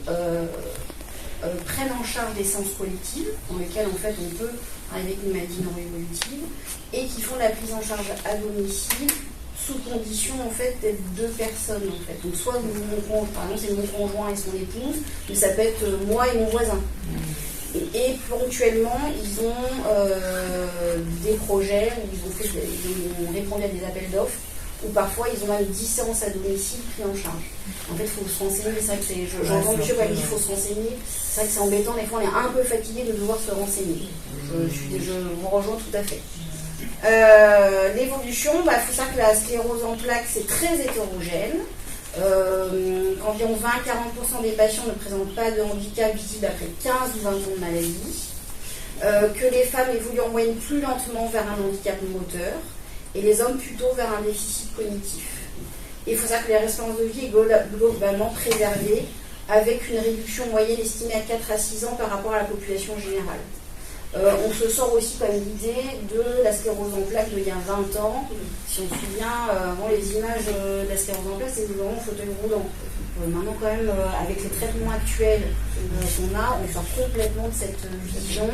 prennent en charge des séances collectives, dans lesquelles en fait on peut arriver avec une maladie neuroévolutive, et qui font la prise en charge à domicile, sous condition en fait d'être 2 personnes en fait. Donc soit par exemple c'est mon conjoint et son épouse, mais ça peut être moi et mon voisin. Et ponctuellement ils ont des projets où ils ont répondu à des appels d'offres, ou parfois ils ont même 10 séances à domicile prises en charge. En fait il faut se renseigner, c'est vrai que j'entends monsieur quand il dit qu'il faut se renseigner, c'est vrai que c'est embêtant, des fois on est un peu fatigué de devoir se renseigner. Je vous rejoins tout à fait. L'évolution, il faut savoir que la sclérose en plaques c'est très hétérogène. Environ 20 à 40% des patients ne présentent pas de handicap visible après 15 ou 20 ans de maladie, que les femmes évoluent en moyenne plus lentement vers un handicap moteur et les hommes plutôt vers un déficit cognitif. Il faut savoir que l'espérance de vie est globalement préservée avec une réduction moyenne estimée à 4 à 6 ans par rapport à la population générale. On se sort aussi comme l'idée de la sclérose en plaques d'il y a 20 ans. Si on se souvient, avant les images de la sclérose en plaques, c'était vraiment fauteuil roulant. Maintenant, quand même, avec les traitements actuels qu'on a, on sort complètement de cette vision.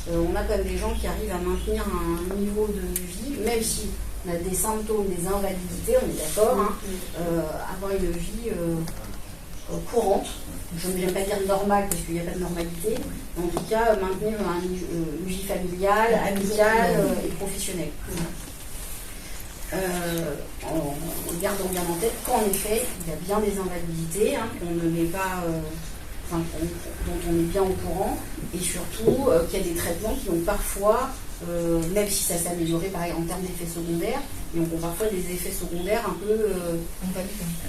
On a quand même des gens qui arrivent à maintenir un niveau de vie, même si on a des symptômes, des invalidités, on est d'accord, avoir une vie courante. Je ne vais pas dire normale parce qu'il n'y a pas de normalité, mais en tout cas maintenir une vie familiale, amicale et professionnelle. En gardant bien en tête qu'en effet, il y a bien des invalidités qu'on ne met pas, dont on est bien au courant, et surtout qu'il y a des traitements qui ont parfois, même si ça s'est amélioré pareil en termes d'effets secondaires, mais ont parfois des effets secondaires un peu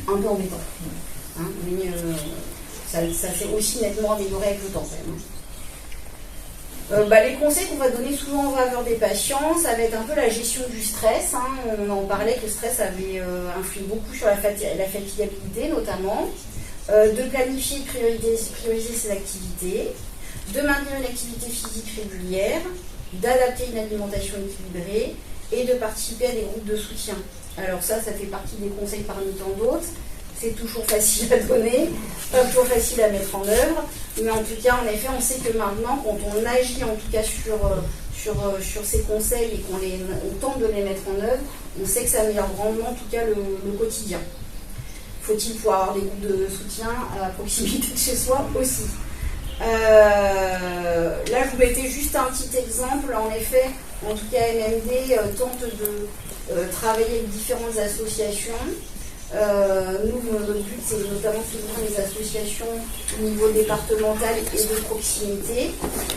embêtants. Mais ça s'est aussi nettement amélioré avec le temps quand même. Les conseils qu'on va donner souvent en faveur des patients, ça va être un peu la gestion du stress. On en parlait que le stress avait influé beaucoup sur la fatigabilité notamment. De planifier et prioriser ses activités, de maintenir une activité physique régulière, d'adapter une alimentation équilibrée et de participer à des groupes de soutien. Alors ça fait partie des conseils parmi tant d'autres. C'est toujours facile à donner, pas toujours facile à mettre en œuvre, mais en tout cas, en effet, on sait que maintenant, quand on agit en tout cas sur ces conseils et qu'on tente de les mettre en œuvre, on sait que ça améliore grandement en tout cas le quotidien. Faut-il pouvoir avoir des groupes de soutien à proximité de chez soi aussi. Là, je vous mettais juste un petit exemple. En effet, en tout cas, MMD tente de travailler avec différentes associations. Nous, notre but, c'est notamment de soutenir les associations au niveau départemental et de proximité.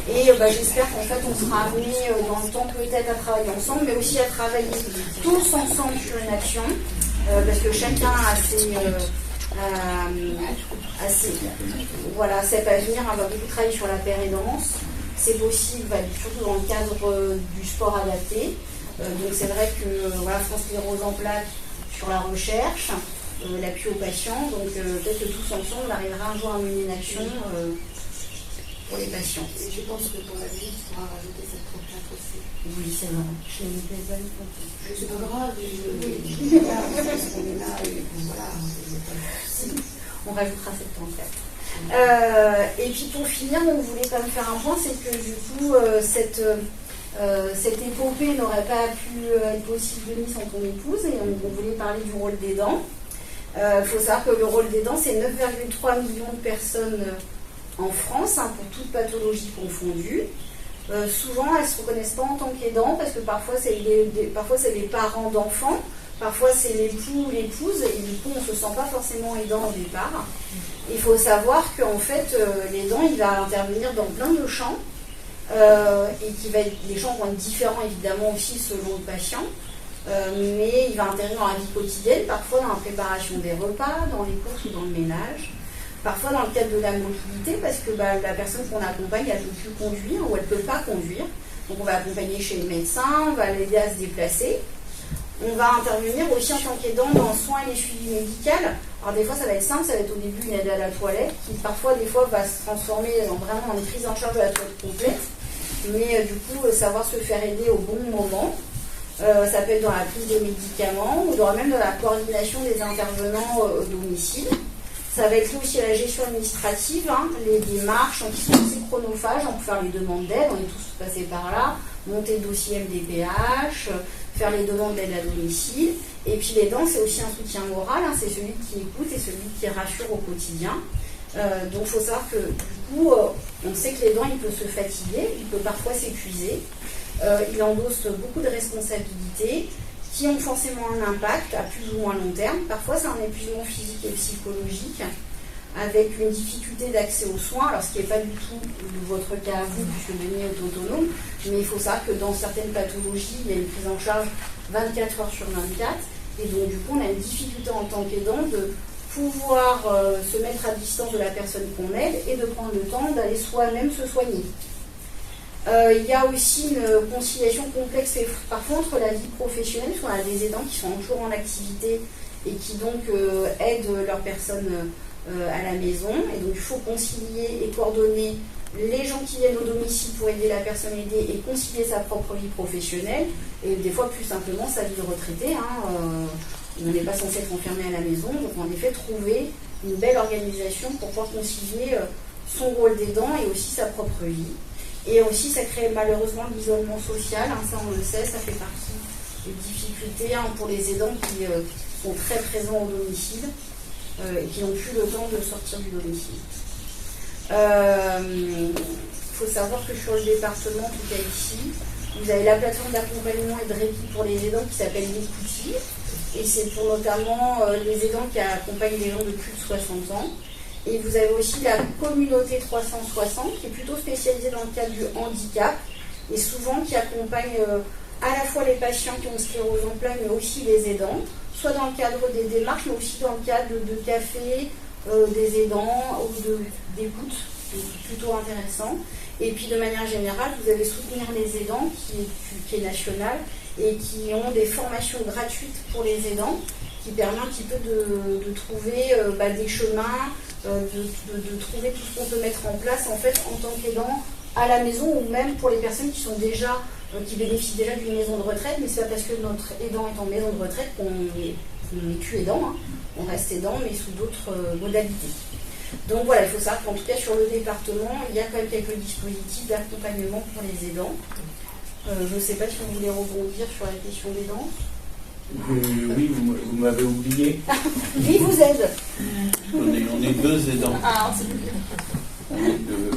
Et j'espère qu'en fait, on sera amené dans le temps peut-être à travailler ensemble, mais aussi à travailler tous ensemble sur une action, parce que chacun a ses avenirs, va beaucoup travailler sur la pérénance. C'est possible, surtout dans le cadre du sport adapté. Donc c'est vrai que France Sclérose en plaques sur la recherche, l'appui aux patients, donc peut-être que tous ensemble on arrivera un jour à mener une action pour les patients. Et je pense que pour la vie, tu pourras rajouter cette contrainte aussi. Oui, c'est vrai. C'est pas grave, on est là, et voilà. On rajoutera cette contrainte. Et puis pour finir, on voulait quand même faire un point, c'est que du coup, cette épopée n'aurait pas pu être possible de mise sans ton épouse, et on voulait parler du rôle des dents. Il faut savoir que le rôle des dents, c'est 9,3 millions de personnes en France, pour toute pathologie confondue. Souvent, elles ne se reconnaissent pas en tant qu'aidants, parce que parfois c'est les parents d'enfants, parfois c'est l'époux ou l'épouse, et du coup on ne se sent pas forcément aidant au départ. Il faut savoir qu'en fait, l'aidant, il va intervenir dans plein de champs, et les champs vont être différents évidemment aussi selon le patient, mais il va intervenir dans la vie quotidienne, parfois dans la préparation des repas, dans les courses ou dans le ménage, parfois dans le cadre de la mobilité, parce que la personne qu'on accompagne, elle ne peut plus conduire ou elle ne peut pas conduire, donc on va l'accompagner chez le médecin, on va l'aider à se déplacer. On va intervenir aussi en tant qu'aidant dans le soin et les suivis médical. Alors des fois ça va être simple, ça va être au début une aide à la toilette, qui parfois des fois va se transformer vraiment en une prise en charge de la toilette complète, mais du coup savoir se faire aider au bon moment. Ça peut être dans la prise de médicaments ou même dans la coordination des intervenants au domicile. Ça va être aussi la gestion administrative, hein, les démarches qui sont assez chronophages. On peut faire les demandes d'aide, on est tous passés par là, monter le dossier MDPH, faire les demandes d'aide à domicile. Et puis l'aidant, c'est aussi un soutien moral, hein, c'est celui qui écoute et celui qui rassure au quotidien. Donc il faut savoir que du coup, on sait que l'aidant, il peut se fatiguer, il peut parfois s'épuiser. Il endosse beaucoup de responsabilités qui ont forcément un impact à plus ou moins long terme. Parfois, c'est un épuisement physique et psychologique, avec une difficulté d'accès aux soins, alors ce qui n'est pas du tout votre cas à vous, puisque Denis est autonome, mais il faut savoir que dans certaines pathologies, il y a une prise en charge 24 heures sur 24, et donc du coup, on a une difficulté en tant qu'aidant de pouvoir se mettre à distance de la personne qu'on aide et de prendre le temps d'aller soi-même se soigner. Il y a aussi une conciliation complexe parfois entre la vie professionnelle, parce qu'on a des aidants qui sont toujours en activité et qui donc aident leurs personnes à la maison, et donc il faut concilier et coordonner les gens qui viennent au domicile pour aider la personne aidée et concilier sa propre vie professionnelle, et des fois plus simplement sa vie de retraité. On n'est pas censé être enfermé à la maison, donc en effet trouver une belle organisation pour pouvoir concilier son rôle d'aidant et aussi sa propre vie. Et aussi ça crée malheureusement l'isolement social, ça on le sait, ça fait partie des difficultés pour les aidants qui sont très présents au domicile et qui n'ont plus le temps de sortir du domicile. Il faut savoir que sur le département, en tout cas ici, vous avez la plateforme d'accompagnement et de répit pour les aidants qui s'appelle l'Écoutille, et c'est pour notamment les aidants qui accompagnent les gens de plus de 60 ans. Et vous avez aussi la communauté 360 qui est plutôt spécialisée dans le cadre du handicap et souvent qui accompagne à la fois les patients qui ont sclérose en plaques mais aussi les aidants, soit dans le cadre des démarches mais aussi dans le cadre de café, des aidants ou d'écoute, c'est plutôt intéressant. Et puis de manière générale, vous allez soutenir les aidants qui est national et qui ont des formations gratuites pour les aidants qui permet un petit peu de trouver des chemins, de trouver tout ce qu'on peut mettre en place en fait en tant qu'aidant à la maison ou même pour les personnes qui sont déjà, qui bénéficient déjà d'une maison de retraite, mais c'est pas parce que notre aidant est en maison de retraite qu'on n'est plus aidant, on reste aidant mais sous d'autres modalités. Donc voilà, il faut savoir qu'en tout cas sur le département, il y a quand même quelques dispositifs d'accompagnement pour les aidants. Je ne sais pas si vous voulez rebondir sur la question des dents. Oui, vous m'avez oublié. Oui, vous aide. On est deux aidants. Ah, c'est bien. On est deux.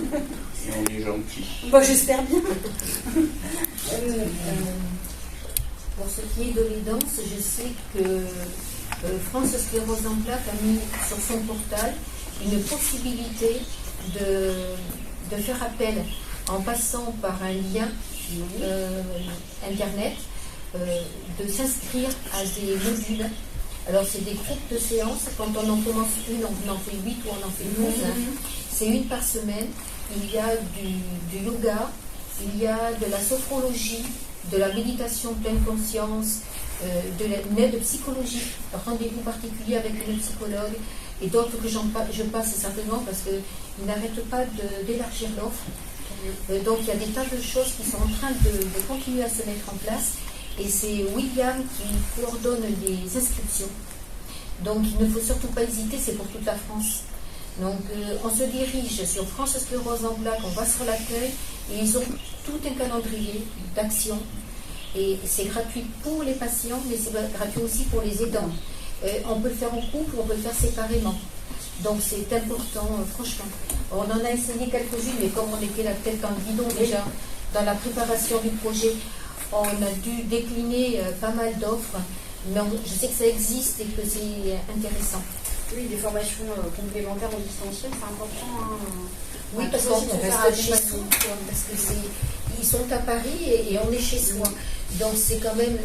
Et on est gentils. Bon, j'espère bien. Pour ce qui est de l'aidance, je sais que France Sclérose en plaques a mis sur son portail une possibilité de faire appel en passant par un lien internet, de s'inscrire à des modules. Alors c'est des groupes de séances, quand on en commence une, on en fait 8 ou on en fait 12. C'est une par semaine. Il y a du yoga, il y a de la sophrologie, de la méditation pleine conscience, de l'aide psychologique, rendez-vous particulier avec une psychologue, et d'autres que je passe certainement parce qu'ils n'arrêtent pas d'élargir l'offre. Donc il y a des tas de choses qui sont en train de continuer à se mettre en place, et c'est William qui coordonne les inscriptions. Donc il ne faut surtout pas hésiter, c'est pour toute la France. Donc on se dirige sur France Sclérose en plaques, on va sur l'accueil, et ils ont tout un calendrier d'action. Et c'est gratuit pour les patients, mais c'est gratuit aussi pour les aidants. On peut le faire en couple, on peut le faire séparément. Donc c'est important, franchement. On en a essayé quelques-unes, mais comme on était la tête dans le guidon déjà, dans la préparation du projet, on a dû décliner pas mal d'offres. Mais je sais que ça existe et que c'est intéressant. Oui, des formations complémentaires au distanciel, c'est important. Oui, parce qu'on reste chez soi, parce que ils sont à Paris et on est chez soi. Donc c'est quand même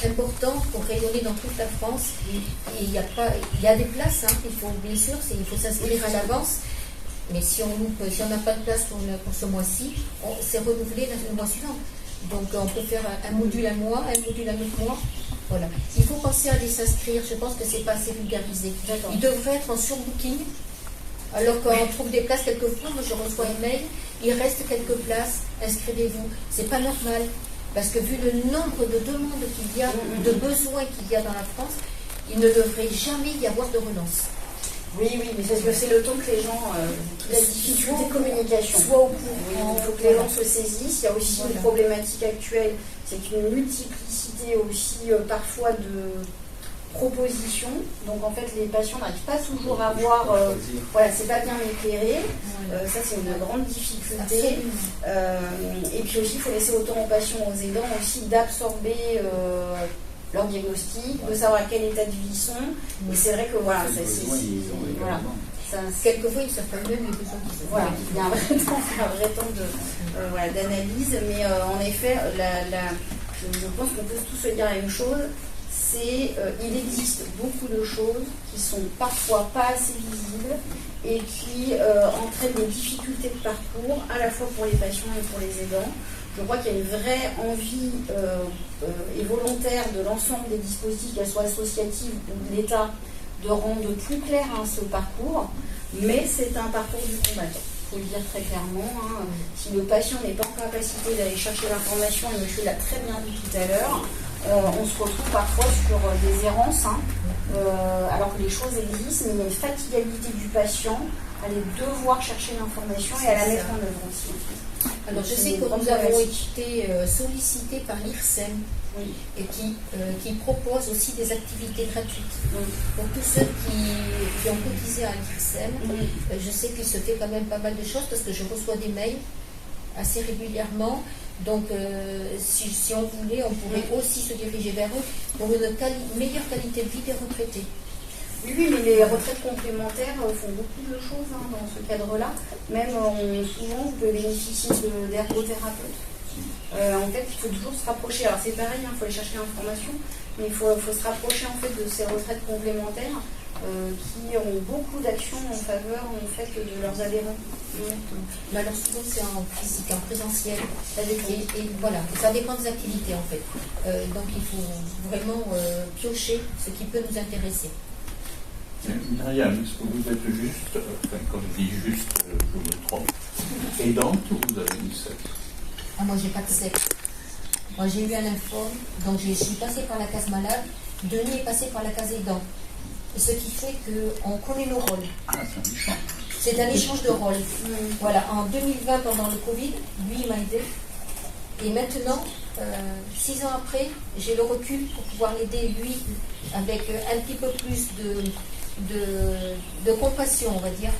important pour rayonner dans toute la France. Et il y a des places, il faut bien sûr, il faut s'inscrire à l'avance. Mais si on n'a pas de place pour ce mois-ci, c'est renouvelé le mois suivant. Donc on peut faire un module un mois, un module un autre mois. Voilà. Il faut penser à aller s'inscrire. Je pense que c'est pas assez vulgarisé. Il devrait être en surbooking. Alors quand on trouve des places quelquefois, moi je reçois un mail, il reste quelques places, inscrivez-vous. C'est pas normal, parce que vu le nombre de demandes qu'il y a, de besoins qu'il y a dans la France, il ne devrait jamais y avoir de relance. Oui, mais c'est parce que c'est le temps que les gens, la difficulté de communication, soit au oui, courant. il faut que les gens se saisissent. Il y a aussi une problématique actuelle, c'est une multiplicité aussi parfois de propositions. Donc en fait, les patients n'arrivent pas toujours à voir, voilà, c'est pas bien éclairé. Ça, c'est une grande difficulté. Et puis aussi, il faut laisser autant aux patients, aux aidants aussi d'absorber leur diagnostic, de savoir à quel état de vie ils sont. Et c'est vrai que voilà, voilà. Quelquefois, ils ne savent pas même les besoins qu'ils ont. Voilà, il y a un vrai temps d'analyse, mais en effet, je pense qu'on peut tous se dire la même chose, c'est il existe beaucoup de choses qui sont parfois pas assez visibles et qui entraînent des difficultés de parcours, à la fois pour les patients et pour les aidants. Je crois qu'il y a une vraie envie et volontaire de l'ensemble des dispositifs, qu'elles soient associatives ou de l'État, de rendre plus clair ce parcours, mais c'est un parcours du combattant. Il faut le dire très clairement. Si le patient n'est pas en capacité d'aller chercher l'information, et monsieur l'a très bien dit tout à l'heure, on se retrouve parfois sur des errances, alors que les choses existent, mais il y a une fatigabilité du patient à aller devoir chercher l'information et à la mettre en œuvre aussi. Alors je sais que nous avons été sollicités par l'IRSEM et qui propose aussi des activités gratuites. Pour tous ceux qui ont cotisé à l'IRSEM, je sais qu'il se fait quand même pas mal de choses parce que je reçois des mails assez régulièrement. Donc si on voulait, on pourrait aussi se diriger vers eux pour une meilleure qualité de vie des retraités. Oui, mais les retraites complémentaires font beaucoup de choses dans ce cadre-là. Même souvent, vous pouvez bénéficier d'ergothérapeutes. En fait, il faut toujours se rapprocher. Alors c'est pareil, il faut aller chercher l'information, mais il faut se rapprocher en fait de ces retraites complémentaires qui ont beaucoup d'actions en faveur en fait de leurs adhérents. Mais alors souvent c'est en physique, en présentiel, et voilà, ça dépend des activités en fait. Donc il faut vraiment piocher ce qui peut nous intéresser. Myriam, est-ce que vous êtes juste, quand je dis juste, je me trompe, aidante ou vous avez une sexe? Moi j'ai pas de sexe. Moi j'ai eu un lymphome, donc je suis passée par la case malade, Denis est passé par la case aidant. Ce qui fait qu'on connaît nos rôles. C'est un échange de rôles. Voilà, en 2020, pendant le Covid, lui il m'a aidé. Et maintenant, 6 ans après, j'ai le recul pour pouvoir l'aider, lui, avec un petit peu plus de compassion, on va dire,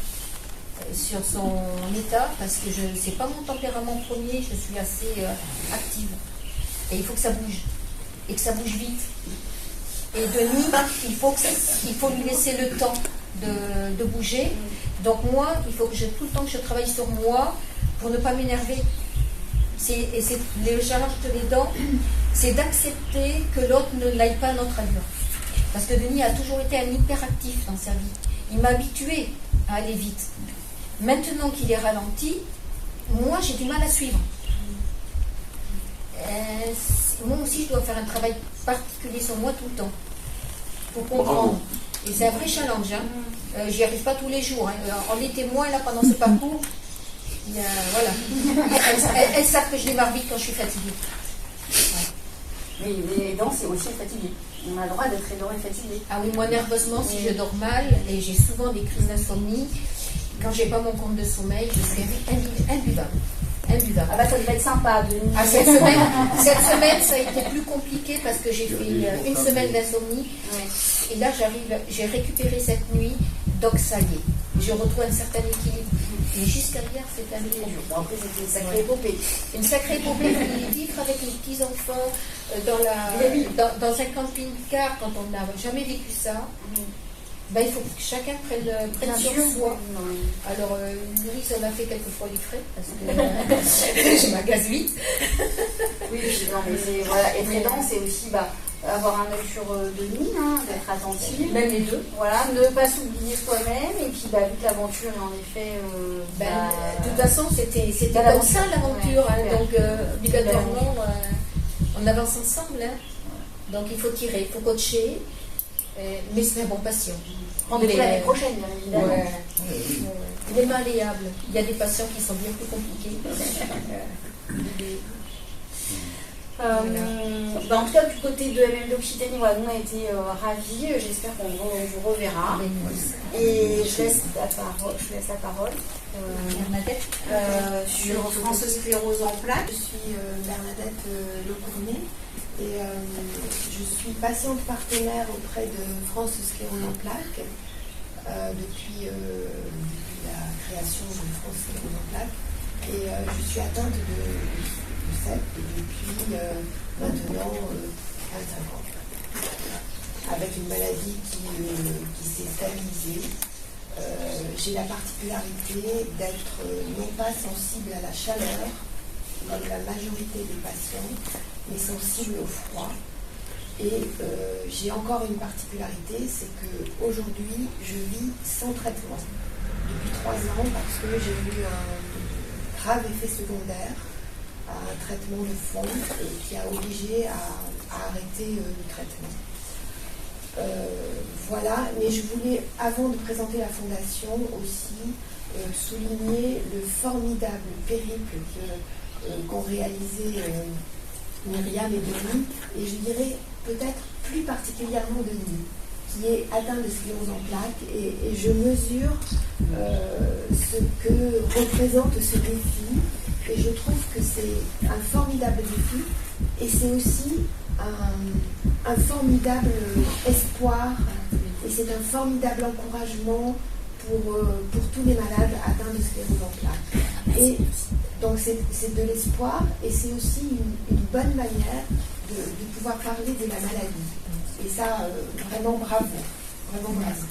sur son état, parce que c'est pas mon tempérament premier, je suis assez active. Et il faut que ça bouge. Et que ça bouge vite. Et Denis, il faut lui laisser le temps de bouger. Donc moi, il faut que tout le temps que je travaille sur moi pour ne pas m'énerver. Et c'est le challenge de l'aidant, c'est d'accepter que l'autre ne l'aille pas à notre allure. Parce que Denis a toujours été un hyperactif dans sa vie. Il m'a habitué à aller vite. Maintenant qu'il est ralenti, moi j'ai du mal à suivre. Moi aussi je dois faire un travail particulier sur moi tout le temps. Pour comprendre. Et c'est un vrai challenge. J'y arrive pas tous les jours. On est témoin là pendant ce parcours. Voilà. Elles savent que je démarre vite quand je suis fatiguée. Mais les aidants, c'est aussi fatigué. On a le droit d'être aidant et fatigué. Ah oui, moi nerveusement, si je dors mal, et j'ai souvent des crises d'insomnie, quand j'ai pas mon compte de sommeil, je suis imbuvable. Ah bah ça devait être sympa. Cette semaine, ça a été plus compliqué parce que j'ai fait une semaine d'insomnie. Et là, j'ai récupéré cette nuit, donc ça y est. Je retrouve un certain équilibre. Mais jusqu'à hier, c'était un peu dur. Bon, après, c'était une sacrée épopée. Une sacrée épopée, vivre avec les petits-enfants dans un camping-car, quand on n'a jamais vécu ça, ben, il faut que chacun prenne sur soi. Alors, Louise, elle a fait quelquefois les frais, parce que je m'agace vite. Oui, non, mais c'est, voilà, être aidant, c'est aussi avoir un œil sur Denis, d'être attentif. Même les deux. Voilà, ne pas s'oublier soi-même, et puis vu que l'aventure est en effet... de toute façon, c'était comme ça l'aventure, donc obligatoirement, on avance ensemble. Donc il faut tirer, il faut coacher, mais c'est un bon patient. Rendez-vous l'année prochaine, bien évidemment. Il est malléable. Il y a des patients qui sont bien plus compliqués. En tout cas, du côté de MMD Occitanie, voilà, nous on a été ravis. J'espère qu'on vous reverra. Et je laisse la parole. Bernadette. Sur France Sclérose en plaques. Je suis Bernadette Lecournet et je suis patiente partenaire auprès de France Sclérose en plaques depuis la création de France Sclérose en plaques. Et je suis atteinte de CEP depuis maintenant 25 ans, avec une maladie qui s'est stabilisée. J'ai la particularité d'être non pas sensible à la chaleur, comme la majorité des patients, mais sensible au froid. Et j'ai encore une particularité, c'est qu'aujourd'hui, je vis sans traitement depuis 3 ans parce que j'ai eu un grave effet secondaire, un traitement de fond qui a obligé à arrêter le traitement. Voilà, mais je voulais, avant de présenter la fondation, aussi souligner le formidable périple qu'ont réalisé Myriam et Denis, et je dirais peut-être plus particulièrement Denis, qui est atteint de sclérose en plaques, et je mesure ce que représente ce défi, et je trouve que c'est un formidable défi, et c'est aussi un formidable espoir, et c'est un formidable encouragement pour tous les malades atteints de sclérose en plaques. Et donc c'est de l'espoir, et c'est aussi une bonne manière de pouvoir parler de la maladie. Et ça, vraiment bravo. Vraiment bravo.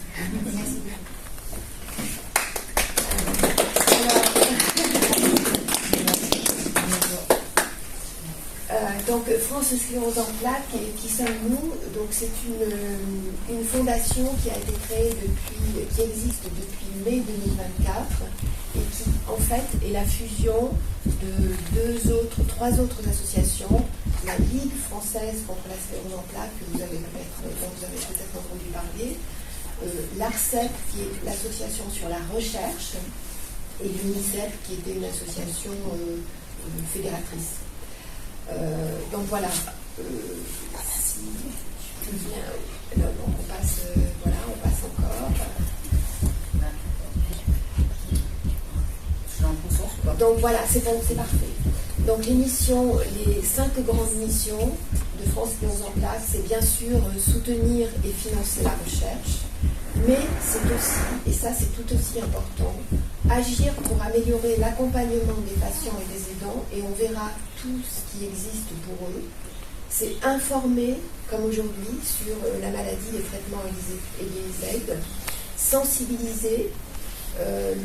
Merci beaucoup. Donc France Sclérose en plaques, qui sommes-nous? Donc c'est une fondation qui a été créée qui existe depuis mai 2024 et qui en fait est la fusion de 3 autres associations, la Ligue française contre la sclérose en plaques dont vous avez peut-être entendu parler, l'ARCEP qui est l'association sur la recherche et l'UNICEF qui était une association fédératrice. Donc voilà, si tu viens, on passe encore. Donc voilà, c'est bon, c'est parfait. Donc les 5 grandes missions de France Sclérose en plaques, c'est bien sûr soutenir et financer la recherche, mais c'est aussi, et ça c'est tout aussi important, agir pour améliorer l'accompagnement des patients et des aidants, et on verra tout ce qui existe pour eux. C'est informer, comme aujourd'hui, sur la maladie, les traitements et les aides, sensibiliser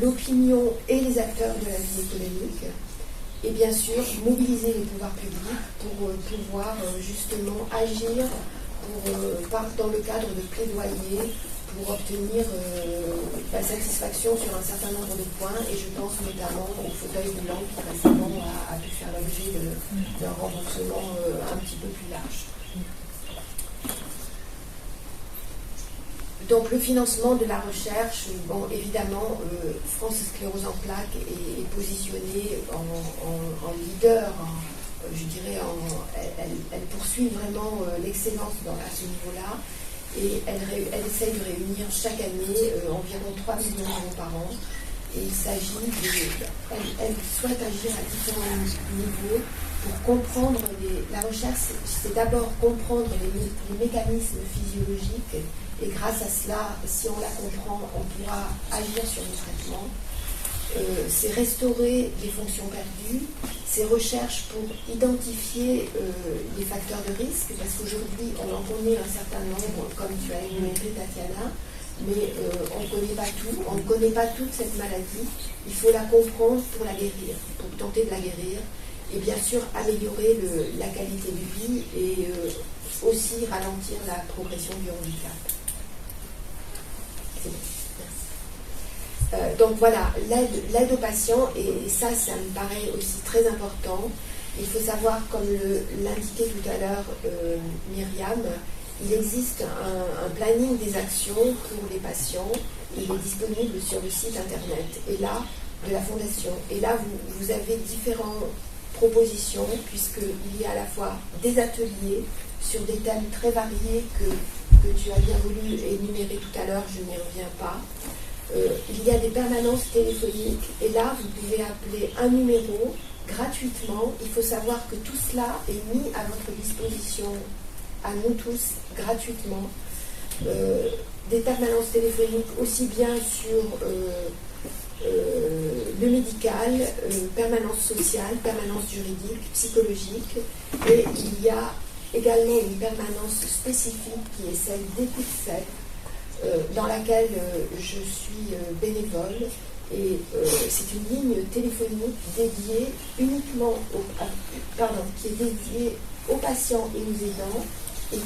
l'opinion et les acteurs de la vie économique, et bien sûr mobiliser les pouvoirs publics pour pouvoir justement agir dans le cadre de plaidoyer pour obtenir la satisfaction sur un certain nombre de points, et je pense notamment au fauteuil roulant qui récemment a pu faire l'objet d'un remboursement un petit peu plus large. Donc le financement de la recherche, bon évidemment France Sclérose en plaques est positionnée en leader, je dirais elle poursuit vraiment l'excellence à ce niveau-là. Et elle essaye de réunir chaque année environ 3 millions d'euros par an. Et il s'agit elle souhaite agir à différents niveaux pour comprendre la recherche. C'est d'abord comprendre les mécanismes physiologiques, et grâce à cela, si on la comprend, on pourra agir sur le traitement. C'est restaurer les fonctions perdues, c'est recherche pour identifier les facteurs de risque, parce qu'aujourd'hui on en connaît un certain nombre, comme tu as énuméré Tatiana, mais on ne connaît pas tout, on ne connaît pas toute cette maladie. Il faut la comprendre pour la guérir, pour tenter de la guérir, et bien sûr améliorer la qualité de vie et aussi ralentir la progression du handicap. C'est bon. Donc voilà, l'aide aux patients, et ça me paraît aussi très important. Il faut savoir, comme l'indiquait tout à l'heure Myriam, il existe un planning des actions pour les patients. Il est disponible sur le site internet de la Fondation. Et là, vous avez différents propositions, puisqu'il y a à la fois des ateliers sur des thèmes très variés que tu as bien voulu énumérer tout à l'heure, je n'y reviens pas. Il y a des permanences téléphoniques, et là, vous pouvez appeler un numéro gratuitement. Il faut savoir que tout cela est mis à votre disposition, à nous tous, gratuitement. Des permanences téléphoniques aussi bien sur le médical, permanence sociale, permanence juridique, psychologique, et il y a également une permanence spécifique qui est celle d'écoute CEP, dans laquelle je suis bénévole, et c'est une ligne téléphonique dédiée uniquement qui est dédiée aux patients et aux aidants, et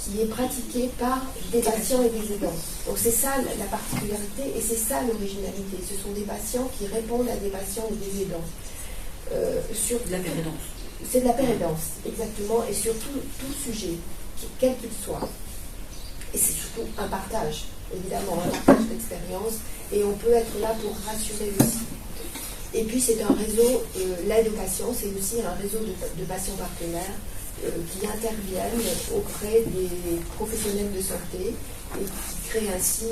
qui est pratiquée par des patients et des aidants. Donc c'est ça la particularité, et c'est ça l'originalité. Ce sont des patients qui répondent à des patients et des aidants. Sur de la pérédance. C'est de la pérédance, exactement, et sur tout sujet, quel qu'il soit. Et c'est surtout un partage, évidemment, un partage d'expérience, et on peut être là pour rassurer aussi. Et puis c'est un réseau, l'aide aux patients, c'est aussi un réseau de patients partenaires qui interviennent auprès des professionnels de santé et qui créent ainsi,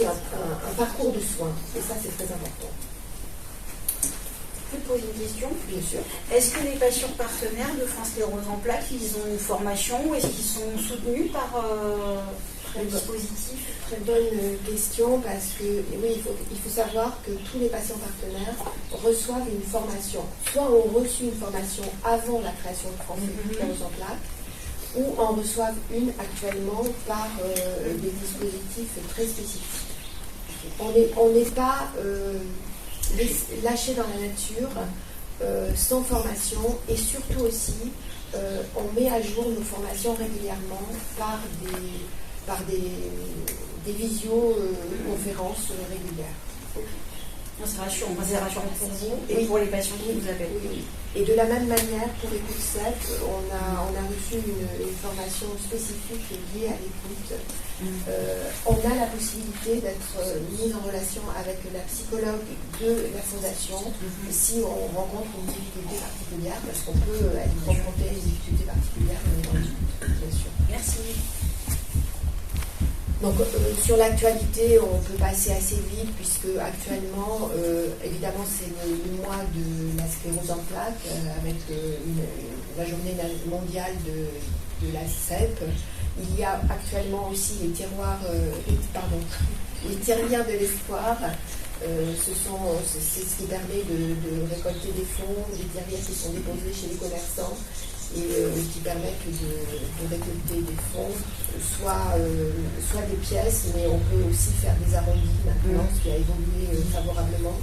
un parcours de soins. Et ça, c'est très important. Je peux poser une question? Bien sûr. Est-ce que les patients partenaires de France Sclérose en Plaques, ils ont une formation ou est-ce qu'ils sont soutenus par le dispositif? Très bonne question, parce que oui, il faut savoir que tous les patients partenaires reçoivent une formation. Soit ont reçu une formation avant la création de France Sclérose en Plaques, ou en reçoivent une actuellement par des dispositifs très spécifiques. On n'est pas lâché dans la nature, sans formation, et surtout aussi, on met à jour nos formations régulièrement par des visioconférences régulières. C'est rassurant. C'est rassurant pour vous et pour les patients qui vous appellent. Oui. Et de la même manière, pour Écoute CEP, on a reçu une formation spécifique liée à l'écoute. On a la possibilité d'être mis en relation avec la psychologue de la fondation si on rencontre une difficulté particulière, parce qu'on peut être confronté à une difficulté particulière dans l'écoute, bien sûr. Merci. Donc sur l'actualité, on peut passer assez vite, puisque actuellement, évidemment, c'est le mois de la sclérose en plaques, avec la journée mondiale de la CEP. Il y a actuellement aussi les les tirelires de l'espoir. C'est ce qui permet de récolter des fonds, des tirelires qui sont déposés chez les commerçants, et qui permettent de récolter des fonds, soit des pièces, mais on peut aussi faire des arrondis maintenant, ce qui a évolué favorablement.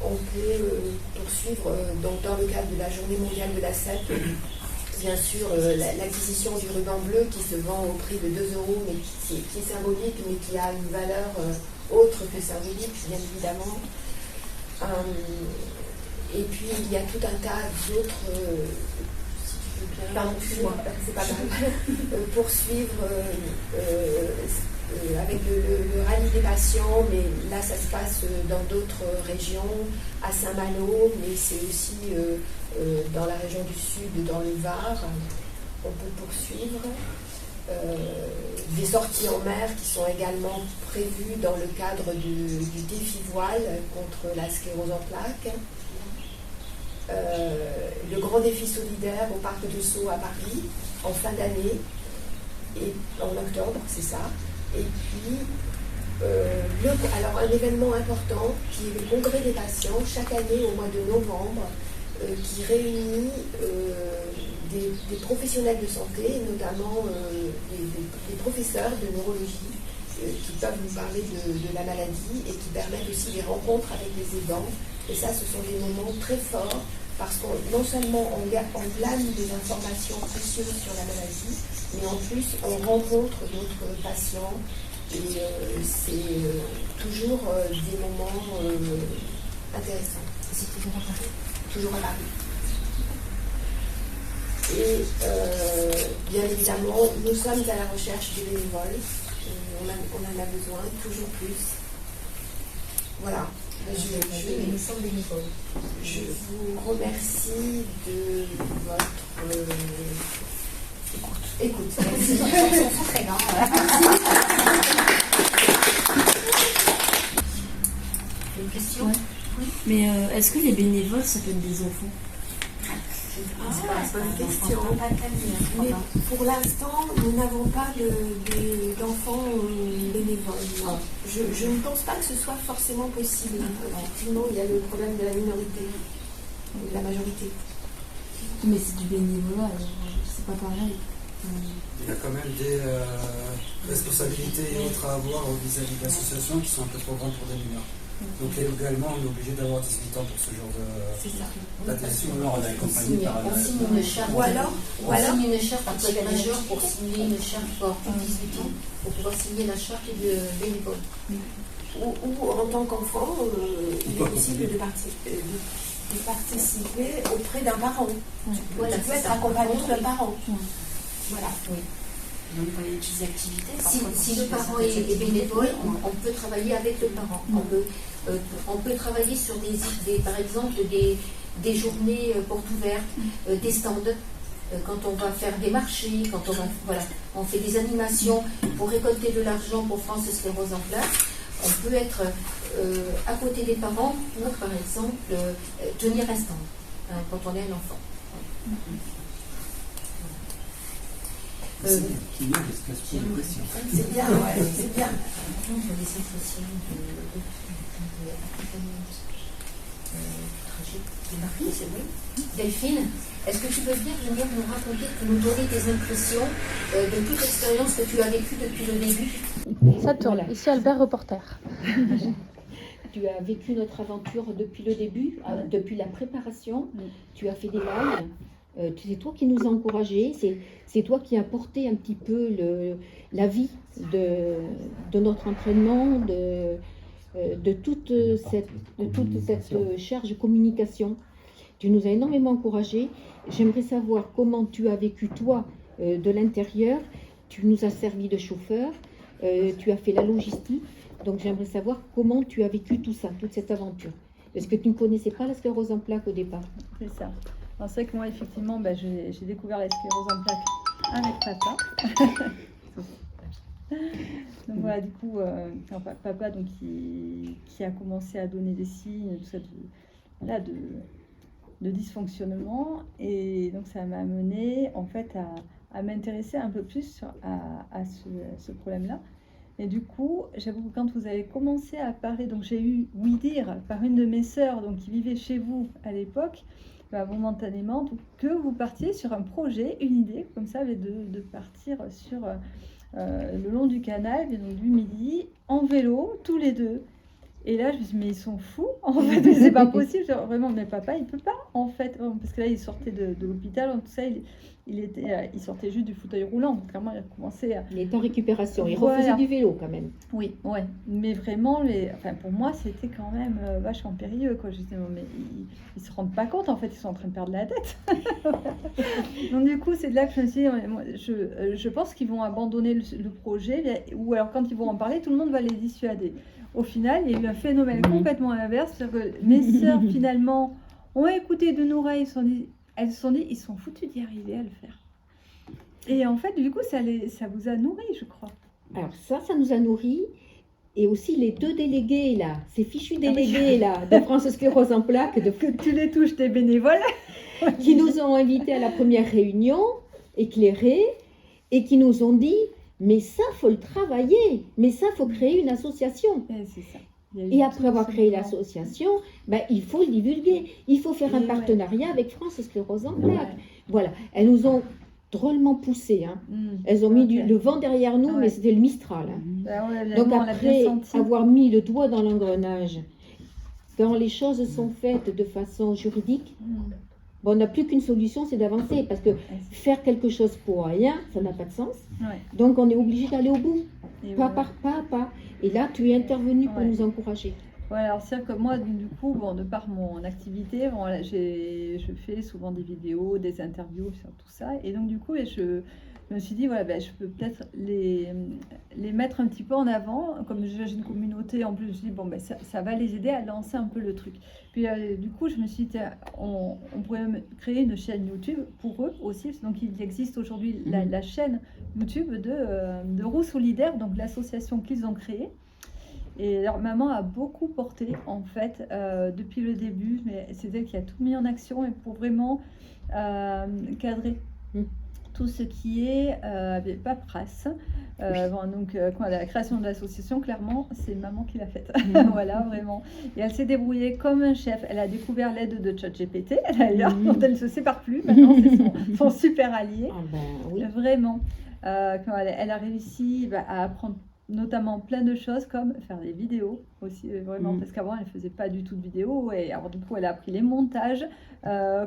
On peut poursuivre donc dans le cadre de la journée mondiale de la CEP, bien sûr, l'acquisition du ruban bleu qui se vend au prix de 2 €, mais qui est symbolique, mais qui a une valeur autre que symbolique, bien évidemment. Et puis il y a tout un tas d'autres, si tu veux bien, pardon, c'est pas grave, poursuivre avec le rallye des patients, mais là ça se passe dans d'autres régions, à Saint-Malo, mais c'est aussi dans la région du Sud, dans le Var. On peut poursuivre. Des sorties en mer qui sont également prévues dans le cadre du défi voile contre la sclérose en plaques. Le grand défi solidaire au Parc de Sceaux à Paris en fin d'année, et en octobre, c'est ça. Et puis alors un événement important qui est le congrès des patients chaque année au mois de novembre, qui réunit des professionnels de santé, notamment des professeurs de neurologie, qui peuvent nous parler de la maladie, et qui permettent aussi des rencontres avec les aidants. Et ça, ce sont des moments très forts, parce que non seulement on glane des informations précieuses sur la maladie, mais en plus on rencontre d'autres patients, et c'est toujours des moments intéressants. C'est toujours à Paris. Toujours à Paris. Et bien évidemment, nous sommes à la recherche des bénévoles. on en a besoin, toujours plus. Voilà. Nous sommes bénévoles. Je vous remercie de votre écoute. Merci. Une question? Oui. Mais est-ce que les bénévoles, ça peut être des enfants? Bonne question. Mais pour l'instant, nous n'avons pas d'enfants bénévoles. Non. Je ne pense pas que ce soit forcément possible. Effectivement, il y a le problème de la minorité, de la majorité. Mais c'est du bénévolat, c'est pas pareil. Il y a quand même des responsabilités et autres à avoir vis-à-vis de l'association qui sont un peu trop grandes pour des mineurs. Donc légalement, on est obligé d'avoir 18 ans pour ce genre d'adhésion. Alors, on est accompagné par On signe une charte. Ou alors, signe une charte pour être majeur pour signer une charte pour 18 ans, pour pouvoir signer la charte de bénévole. ou en tant qu'enfant, il est possible de participer auprès d'un parent. Voilà, tu peux être accompagné d'un parent. Voilà. Oui. Donc, les petites activités. Si le parent est bénévole, on peut travailler avec le parent. On peut travailler sur par exemple des journées portes ouvertes, des stands. Quand on va faire des marchés, on fait des animations pour récolter de l'argent pour France Sclérose en Plaques. On peut être à côté des parents pour, par exemple, tenir un stand quand on est un enfant. C'est bien, ouais, c'est bien. Delphine, est-ce que tu peux venir nous raconter, nous donner tes impressions de toute l'expérience que tu as vécue depuis le début? Ça tourne. Voilà. Ici Albert, reporter. Tu as vécu notre aventure depuis le début, depuis la préparation. Tu as fait des lives. C'est toi qui nous as encouragés, c'est toi qui as porté un petit peu la vie de notre entraînement, de toute cette charge communication. Tu nous as énormément encouragés. J'aimerais savoir comment tu as vécu toi de l'intérieur. Tu nous as servi de chauffeur, tu as fait la logistique. Donc j'aimerais savoir comment tu as vécu tout ça, toute cette aventure. Parce que tu ne connaissais pas la sclérose en plaques au départ. C'est ça. Alors c'est vrai que moi, effectivement, j'ai découvert la sclérose en plaques avec papa. Donc voilà, du coup, papa donc, qui a commencé à donner des signes, tout ça, de dysfonctionnement. Et donc ça m'a amené en fait à m'intéresser un peu plus à ce problème-là. Et du coup, j'avoue que quand vous avez commencé à parler, donc j'ai eu oui dire par une de mes sœurs donc, qui vivait chez vous à l'époque, momentanément, donc, que vous partiez sur un projet, une idée, comme ça, de partir sur le long du canal, et donc du Midi, en vélo, tous les deux. Et là, je me suis dit, mais ils sont fous, en fait, mais c'est pas possible, genre, vraiment, mais papa, il peut pas, en fait, parce que là, il sortait de l'hôpital, tout ça, il sortait juste du fauteuil roulant, donc clairement, il a commencé à... Il est en récupération, il refaisait du vélo, quand même. Oui, ouais, mais vraiment, pour moi, c'était quand même vachement périlleux, quoi, justement, mais ils se rendent pas compte, en fait, ils sont en train de perdre la tête. Donc, du coup, c'est de là que je me suis dit, moi, je pense qu'ils vont abandonner le projet, ou alors, quand ils vont en parler, tout le monde va les dissuader. Au final, il y a eu un phénomène complètement inverse, c'est-à-dire que mes sœurs, finalement, ont écouté de nos oreilles, elles se sont dit, ils sont foutus d'y arriver à le faire. Et en fait, du coup, ça vous a nourri, je crois. Alors ça nous a nourri. Et aussi les deux délégués, là, ces fichus délégués, là, de France Sclérose en Plaques, que tu les touches, tes bénévoles, qui nous ont invités à la première réunion, éclairée, et qui nous ont dit, mais ça, faut le travailler, mais ça, faut créer une association. C'est ça. Et après avoir créé l'association, il faut le divulguer. Il faut faire un partenariat avec France Sclérose en Plaques. Voilà. Elles nous ont drôlement poussé. Hein. Elles ont mis le vent derrière nous, mais c'était le Mistral. Hein. Donc après avoir mis le doigt dans l'engrenage, quand les choses sont faites de façon juridique, on n'a plus qu'une solution, c'est d'avancer. Parce que faire quelque chose pour rien, ça n'a pas de sens. Donc on est obligé d'aller au bout. Pas par pas. Et là, tu es intervenu pour nous encourager. Ouais, alors c'est vrai que moi, du coup, de par mon activité, je fais souvent des vidéos, des interviews sur tout ça. Et donc, du coup, je me suis dit, voilà, je peux peut-être les mettre un petit peu en avant. Comme j'ai une communauté, en plus, je me suis dit, bon, ça va les aider à lancer un peu le truc. Puis, du coup, je me suis dit, on pourrait créer une chaîne YouTube pour eux aussi. Donc, il existe aujourd'hui la chaîne YouTube de Roues Solidaires, donc l'association qu'ils ont créée. Et leur maman a beaucoup porté, en fait, depuis le début. Mais c'est elle qui a tout mis en action et pour vraiment cadrer tout ce qui est paperasse. La création de l'association, clairement, c'est maman qui l'a faite. Voilà, vraiment. Et elle s'est débrouillée comme un chef. Elle a découvert l'aide de ChatGPT, d'ailleurs, dont elle ne se sépare plus. Maintenant, c'est son super allié. Vraiment. Elle a réussi à apprendre notamment plein de choses comme faire des vidéos aussi, vraiment, parce qu'avant elle faisait pas du tout de vidéos, et alors du coup elle a appris les montages,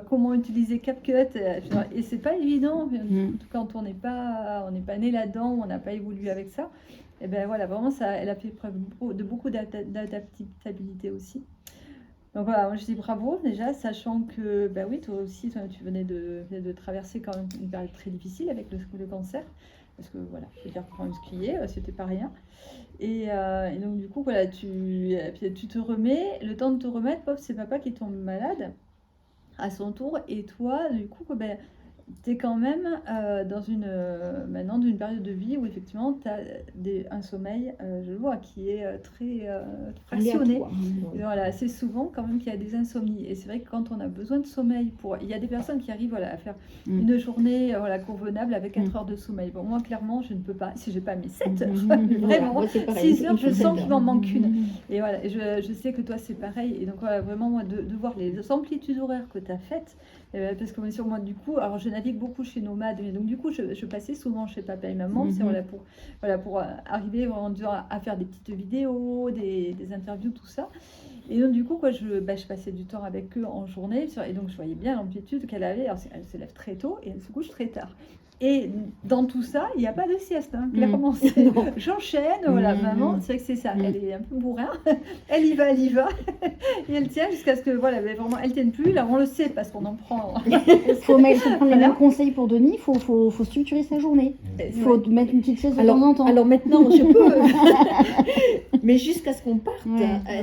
comment utiliser CapCut, et c'est pas évident quand on n'est pas né là-dedans, on n'a pas évolué avec ça, et ben voilà, vraiment ça, elle a fait preuve de beaucoup d'adaptabilité aussi. Donc voilà, moi je dis bravo déjà, sachant que oui, toi aussi tu venais de traverser quand même une période très difficile avec le cancer. Parce que voilà, je veux dire, prendre ce qui est, c'était pas rien. Et donc du coup, voilà, tu te remets, le temps de te remettre, c'est papa qui tombe malade à son tour. Et toi, du coup, tu es quand même maintenant dans une période de vie où effectivement tu as un sommeil, je le vois, qui est très fractionné. Voilà, assez souvent quand même qu'il y a des insomnies. Et c'est vrai que quand on a besoin de sommeil, il y a des personnes qui arrivent à faire une journée convenable avec 4 heures de sommeil. Bon, moi clairement, je ne peux pas, si je n'ai pas mes 7 heures, vraiment, 6 heures, je sens qu'il m'en manque une. Et voilà, je sais que toi c'est pareil. Et donc voilà, vraiment, moi, de voir les amplitudes horaires que tu as faites, parce que sur moi du coup, alors je navigue beaucoup chez Nomade, mais donc du coup je passais souvent chez papa et maman, c'est pour arriver vraiment à faire des petites vidéos, des interviews, tout ça. Et donc du coup je passais du temps avec eux en journée, et donc je voyais bien l'amplitude qu'elle avait. Alors, elle se lève très tôt et elle se couche très tard. Et dans tout ça, il n'y a pas de sieste, clairement. J'enchaîne, voilà, maman, c'est vrai que c'est ça. Elle est un peu bourrin, elle y va, et elle tient jusqu'à ce que, voilà, vraiment, elle ne tienne plus. Là, on le sait parce qu'on en prend. Il faut prendre les mêmes conseils pour Denis, il faut structurer sa journée. Il faut mettre une petite sieste de temps en temps. Alors maintenant, je peux. Mais jusqu'à ce qu'on parte,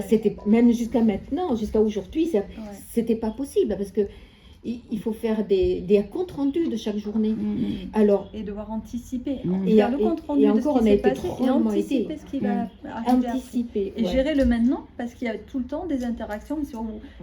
c'était même jusqu'à maintenant, jusqu'à aujourd'hui, c'était pas possible parce que il faut faire des comptes rendus de chaque journée. Alors, et devoir anticiper. Et le compte rendu et encore, on a été trop anticiper ce qui va arriver. Et gérer le maintenant, parce qu'il y a tout le temps des interactions.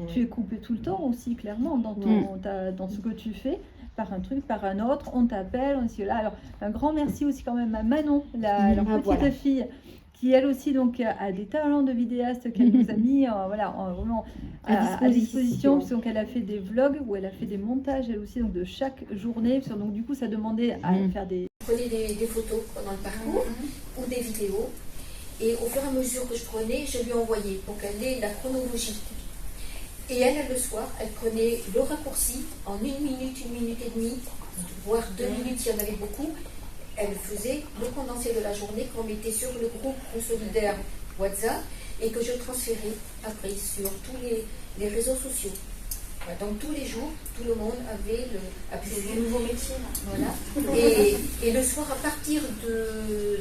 Tu es coupé tout le temps aussi, clairement, dans ce que tu fais. Par un truc, par un autre, on t'appelle, on est là. Alors, un grand merci aussi quand même à Manon, leur petite fille, qui elle aussi donc a des talents de vidéaste qu'elle nous a mis vraiment à disposition, puisque elle a fait des vlogs où elle a fait des montages elle aussi donc de chaque journée. Donc du coup ça demandait à faire des... Je prenais des photos pendant le parcours ou des vidéos, et au fur et à mesure que je prenais, je lui envoyais pour qu'elle ait la chronologie. Et elle, le soir, elle prenait le raccourci en 1 minute, 1 minute et demie, voire 2 minutes s'il y en avait beaucoup. Elle faisait le condensé de la journée qu'on mettait sur le groupe Solidaire WhatsApp et que je transférais après sur tous les réseaux sociaux. Donc tous les jours, tout le monde avait un nouveau métier. Voilà. Et le soir, à partir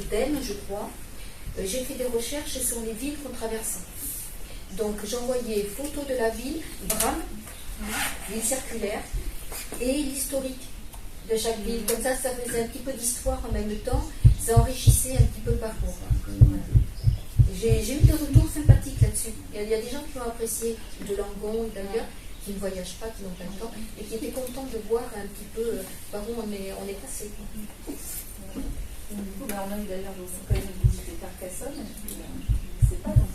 d'elle, je crois, j'ai fait des recherches sur les villes qu'on traversait. Donc j'envoyais photos de la ville, Bram, ville circulaire, et l'historique de chaque ville. Comme ça faisait un petit peu d'histoire en même temps, ça enrichissait un petit peu le parcours. Voilà. J'ai eu des retours sympathiques là-dessus. Il y a des gens qui ont apprécié de Langon et d'ailleurs, qui ne voyagent pas, qui n'ont pas le temps, et qui étaient contents de voir un petit peu par où on est passé. On a eu d'ailleurs quand même visité Carcassonne, je ne sais pas, donc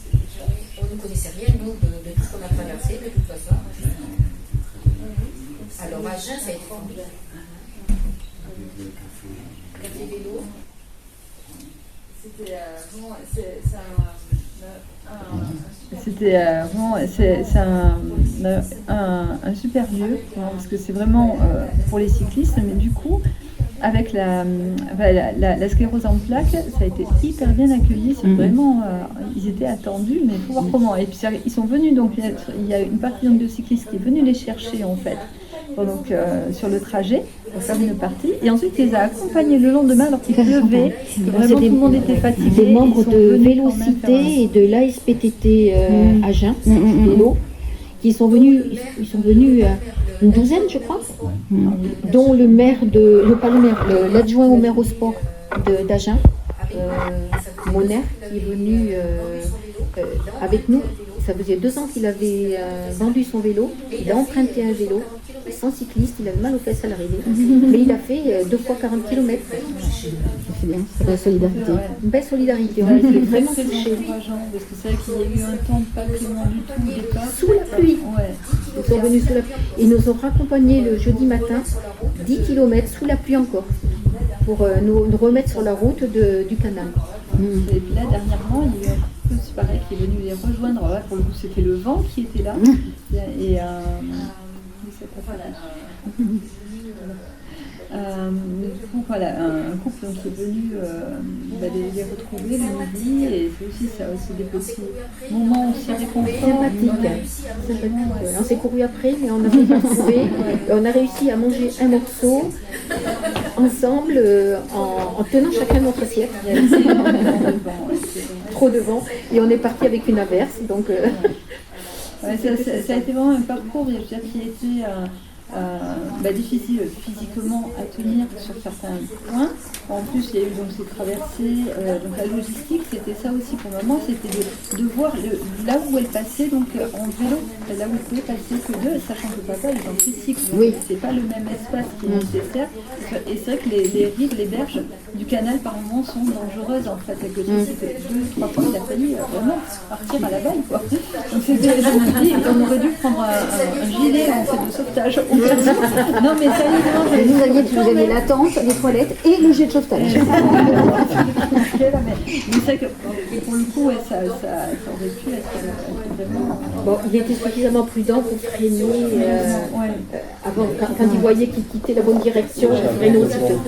on ne connaissait rien, nous, de tout ce qu'on a traversé, de toute façon. Alors, à Jeun, ça a été formidable. Café vélo. C'était un super lieu, parce que c'est vraiment pour les cyclistes, mais du coup, avec la sclérose en plaques, ça a été hyper bien accueilli. C'est vraiment, ils étaient attendus, mais il faut voir comment. Et puis ils sont venus, donc il y a une partie de cyclistes qui est venue les chercher en fait, donc, sur le trajet pour faire une partie. Et ensuite, il les a accompagnés le lendemain alors qu'il pleuvait. Vraiment, tout le monde était fatigué. Des membres de Vélocité et de l'ASPTT Agen, vélo, qui sont venus, une douzaine, je crois, dont le maire l'adjoint au maire au sport d'Agen, Moner, qui est venu avec nous. Ça faisait 2 ans qu'il avait vendu son vélo, il a emprunté un vélo, sans cycliste, il avait mal aux fesses à l'arrivée, mais il a fait 2 fois 40 km. C'est bien, c'est la solidarité. Une belle solidarité, on a été vraiment touchés. Parce que c'est vrai qu'il y a eu un temps pas clément du tout au départ. Sous la pluie. Ils sont venus sous la pluie. Ils nous ont raccompagnés le jeudi matin, 10 km sous la pluie encore, pour nous remettre sur la route du canal. Et puis là, dernièrement, il y a eu un peu pareil qui est venu les rejoindre. Alors là, pour le coup, c'était le vent qui était là. Et du coup, voilà, un couple qui est venu les retrouver le midi, et c'est aussi ça, aussi des petits moments aussi réconfortants. Sympathique. On s'est couru après, mais on a pu retrouver. On a réussi à manger un morceau ensemble en tenant chacun notre assiette. Trop de vent, et on est parti avec une averse. Donc, ça a été vraiment un parcours, je veux dire, qui était difficile physiquement à tenir sur certains points. En plus, il y a eu donc ces traversées, donc la logistique, c'était ça aussi pour maman, c'était de voir là où elle passait, donc en vélo, là où elle pouvait passer que deux, sachant que papa est en tricycle, donc c'est pas le même espace qui est nécessaire. Et c'est vrai que les rives, les berges du canal par moments sont dangereuses en fait, avec le tricycle 2-3 fois, il a fallu vraiment partir à la balle, quoi. Donc c'était, on aurait dû prendre un gilet en fait de sauvetage. Non mais sérieusement, vous avez la tente, les toilettes et le jet de sauvetage. Mais c'est vrai que pour le coup, ça aurait pu être vraiment... Bon, il était suffisamment prudent pour freiner avant, quand il voyait qu'il quittait la bonne direction, il freinait aussitôt.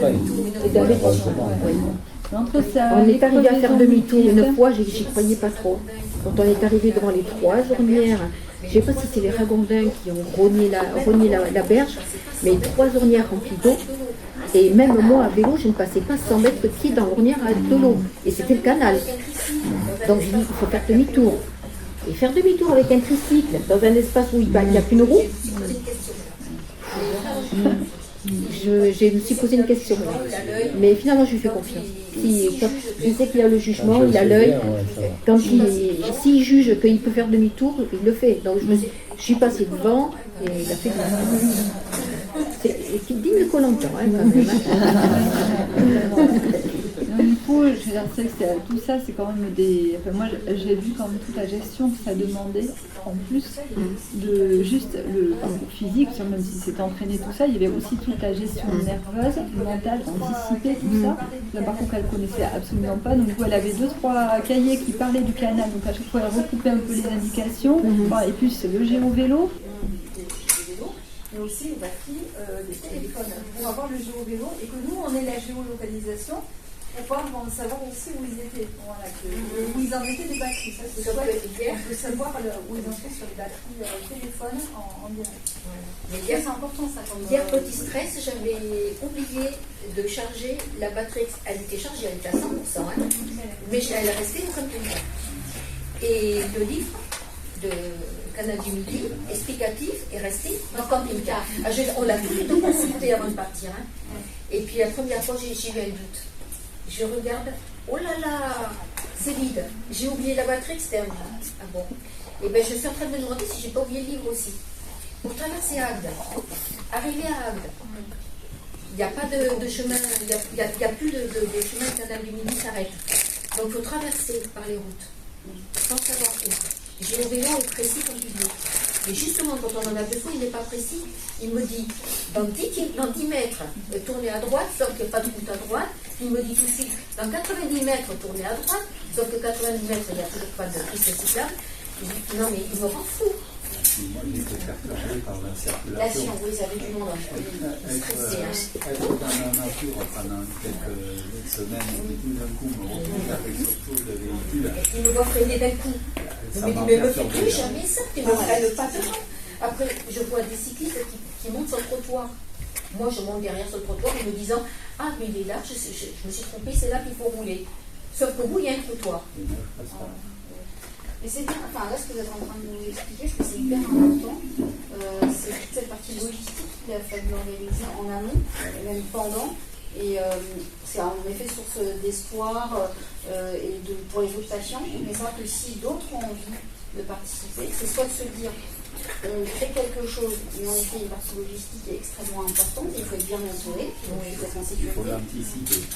On est arrivé à faire demi-tour une fois, j'y croyais pas trop. Quand on est arrivé devant les 3 ornières, je ne sais pas si c'est les ragondins qui ont rogné la berge, mais 3 ornières remplies d'eau. Et même moi, à vélo, je ne passais pas 100 mètres pied dans l'ornière de l'eau. Et c'était le canal. Donc je dis, il faut faire demi-tour. Et faire demi-tour avec un tricycle dans un espace où il n'y a qu'une roue, je me suis posé une question. Mais finalement, je lui fais confiance. Je sais qu'il a le jugement, il a l'œil. Quand s'il juge qu'il peut faire demi-tour, il le fait. Donc je suis passée devant et il a fait demi-tour. C'est digne de Koh-Lanta, quand même. Du coup, je veux dire, c'est que tout ça, c'est quand même des... Enfin, moi, j'ai vu quand même toute la gestion que ça demandait, en plus de juste le parcours physique, même si c'était entraîné tout ça, il y avait aussi toute la gestion nerveuse, mentale, anticiper tout ça. C'est un parcours qu'elle ne connaissait absolument pas. Donc, du coup, elle avait 2-3 cahiers qui parlaient du canal. Donc, à chaque fois, elle recoupait un peu les indications. Et puis, c'est le géo-vélo. Mais aussi les batteries des téléphones pour avoir le géo-vélo et que nous on ait la géolocalisation pour pouvoir savoir aussi où ils étaient, voilà, où ils en étaient des batteries. Ça c'est chouette de savoir où ils en sont sur les batteries téléphone en direct. Mais hier, c'est important ça. Hier, petit stress, j'avais oublié de charger la batterie. Elle était chargée, elle était à 100%, mais elle restait en train. Et le livre de Canal du Midi, explicatif, est resté dans le camping-car. On l'a tout le temps consulté avant de partir. Et puis la première fois, j'ai eu un doute. Je regarde, oh là là, c'est vide. J'ai oublié la batterie, c'était un doute. Ah bon. Et bien je suis en train de me demander si j'ai pas oublié le livre aussi. Pour traverser Agde, arriver à Agde, il n'y a pas de chemin, il n'y a plus de chemin. Le Canal du Midi s'arrête. Donc il faut traverser par les routes, sans savoir où. Géo-vélo est précis comme il veut. Et justement, quand on en a besoin, il n'est pas précis. Il me dit, dans 10 mètres, tournez à droite, sauf qu'il n'y a pas de route à droite. Il me dit aussi, dans 90 mètres, tournez à droite, sauf que 90 mètres, il n'y a toujours pas de piste cyclable. Je dis, non, mais il me rend fou. Moi, j'étais perturbé par la circulation. Oui, ça avait du monde. Être dans la nature pendant quelques semaines, et tout d'un coup, me retrouver avec ce tour de véhicule. Il me voit freiner d'un coup. Je me dis, mais ne fais plus jamais ça, tu ne me freines pas devant. Après, je vois des cyclistes qui qui monte sur le trottoir. Moi, je monte derrière sur le trottoir en me disant « Ah, mais il est là, je me suis trompée, c'est là qu'il faut rouler. » Sauf que vous, il y a un trottoir. Et c'est bien, enfin là ce que vous êtes en train de nous expliquer, je trouve que c'est hyper important. C'est toute cette partie logistique qu'il a fallu organiser en amont, et même pendant. Et c'est en effet source d'espoir et pour les autres patients. Mais c'est vrai que si d'autres ont envie de participer, c'est soit de se dire on fait quelque chose, mais en effet une partie logistique est extrêmement importante, il faut être bien entouré, donc il faut être en sécurité.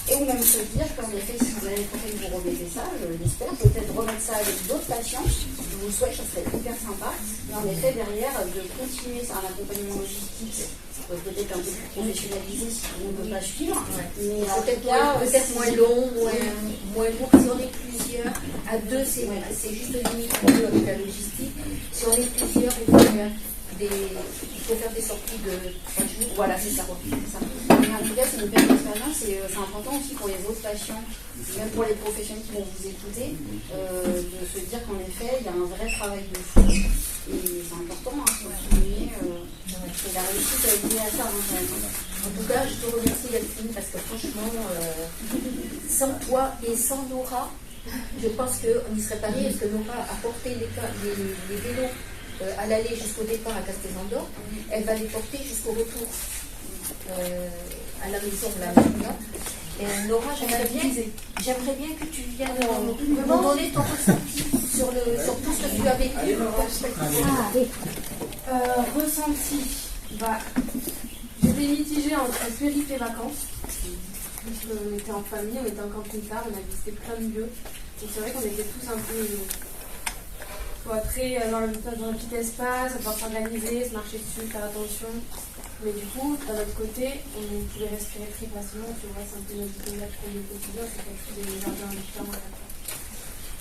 Et ou même se dire qu'en effet, si vous avez prochaine vous remettez ça, je l'espère, peut-être remettre ça avec d'autres patients, je vous le souhaite, ça serait hyper sympa. Mais en effet, derrière, de continuer sur un accompagnement logistique, peut-être un peu plus professionnalisé si on ne peut pas suivre, mais peut-être moins long, moins court. Si on est plusieurs, à deux, c'est juste limite un peu avec la logistique. Si on est plusieurs, il faut faire des sorties de 3 jours. Voilà, c'est ça. Mais en tout cas, c'est une belle expérience et c'est important aussi pour les autres patients, même pour les professionnels qui vont vous écouter, de se dire qu'en effet, il y a un vrai travail de fond. Et c'est important, pour souligner que la réussite a été à ça. En tout cas, je te remercie Delphine parce que franchement, sans toi et sans Nora, je pense qu'on n'y serait pas mis parce que Nora a porté les vélos à l'aller jusqu'au départ à Castelzandor, elle va les porter jusqu'au retour à la maison là maintenant. Et Nora, j'aimerais bien que tu viennes me donner ton ressenti sur tout ce que tu as vécu. Ressenti, j'étais mitigée entre périph' et vacances. On était en famille, on était en camping-car, on a visité plein de lieux. Et c'est vrai qu'on était tous un peu après dans un petit espace, devoir s'organiser, se marcher dessus, faire attention. Mais du coup, d'un autre côté, on pouvait respirer très facilement. Tu vois, c'est un peu notre village comme le quotidien, c'est quelque chose des jardins différents à la fois.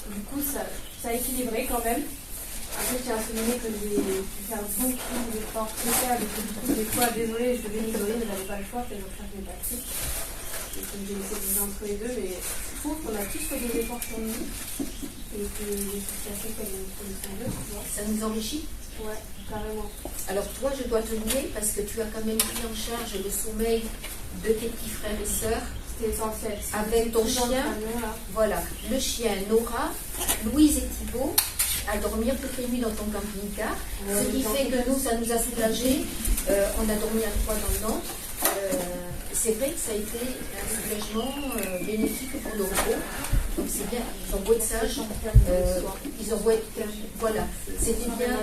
Du coup, ça a équilibré quand même. Après, je tiens à souligner que j'ai pu faire beaucoup d'efforts sociaux et que du coup, des fois, désolée, je devais m'isoler, mais j'avais pas le choix, tellement ça je n'ai pas pris. Et que j'ai essayé de vivre entre les deux, mais je trouve qu'on a tous fait des efforts sur nous et que les situations comme sont deux, tu vois. Ça nous enrichit. Ouais, carrément. Alors toi, je dois te louer parce que tu as quand même pris en charge le sommeil de tes petits frères et sœurs. C'était essentiel. Avec ton chien, voilà, le chien Nora, Louise et Thibaut, à dormir toutes les nuits dans ton camping-car. Ce qui fait que nous, ça nous a soulagés. On a dormi à 3 dans le Nantes. C'est vrai que ça a été un soulagement bénéfique pour le repos. Donc c'est bien, ils ont beau être sages, ils ont beau être... Voilà, c'était bien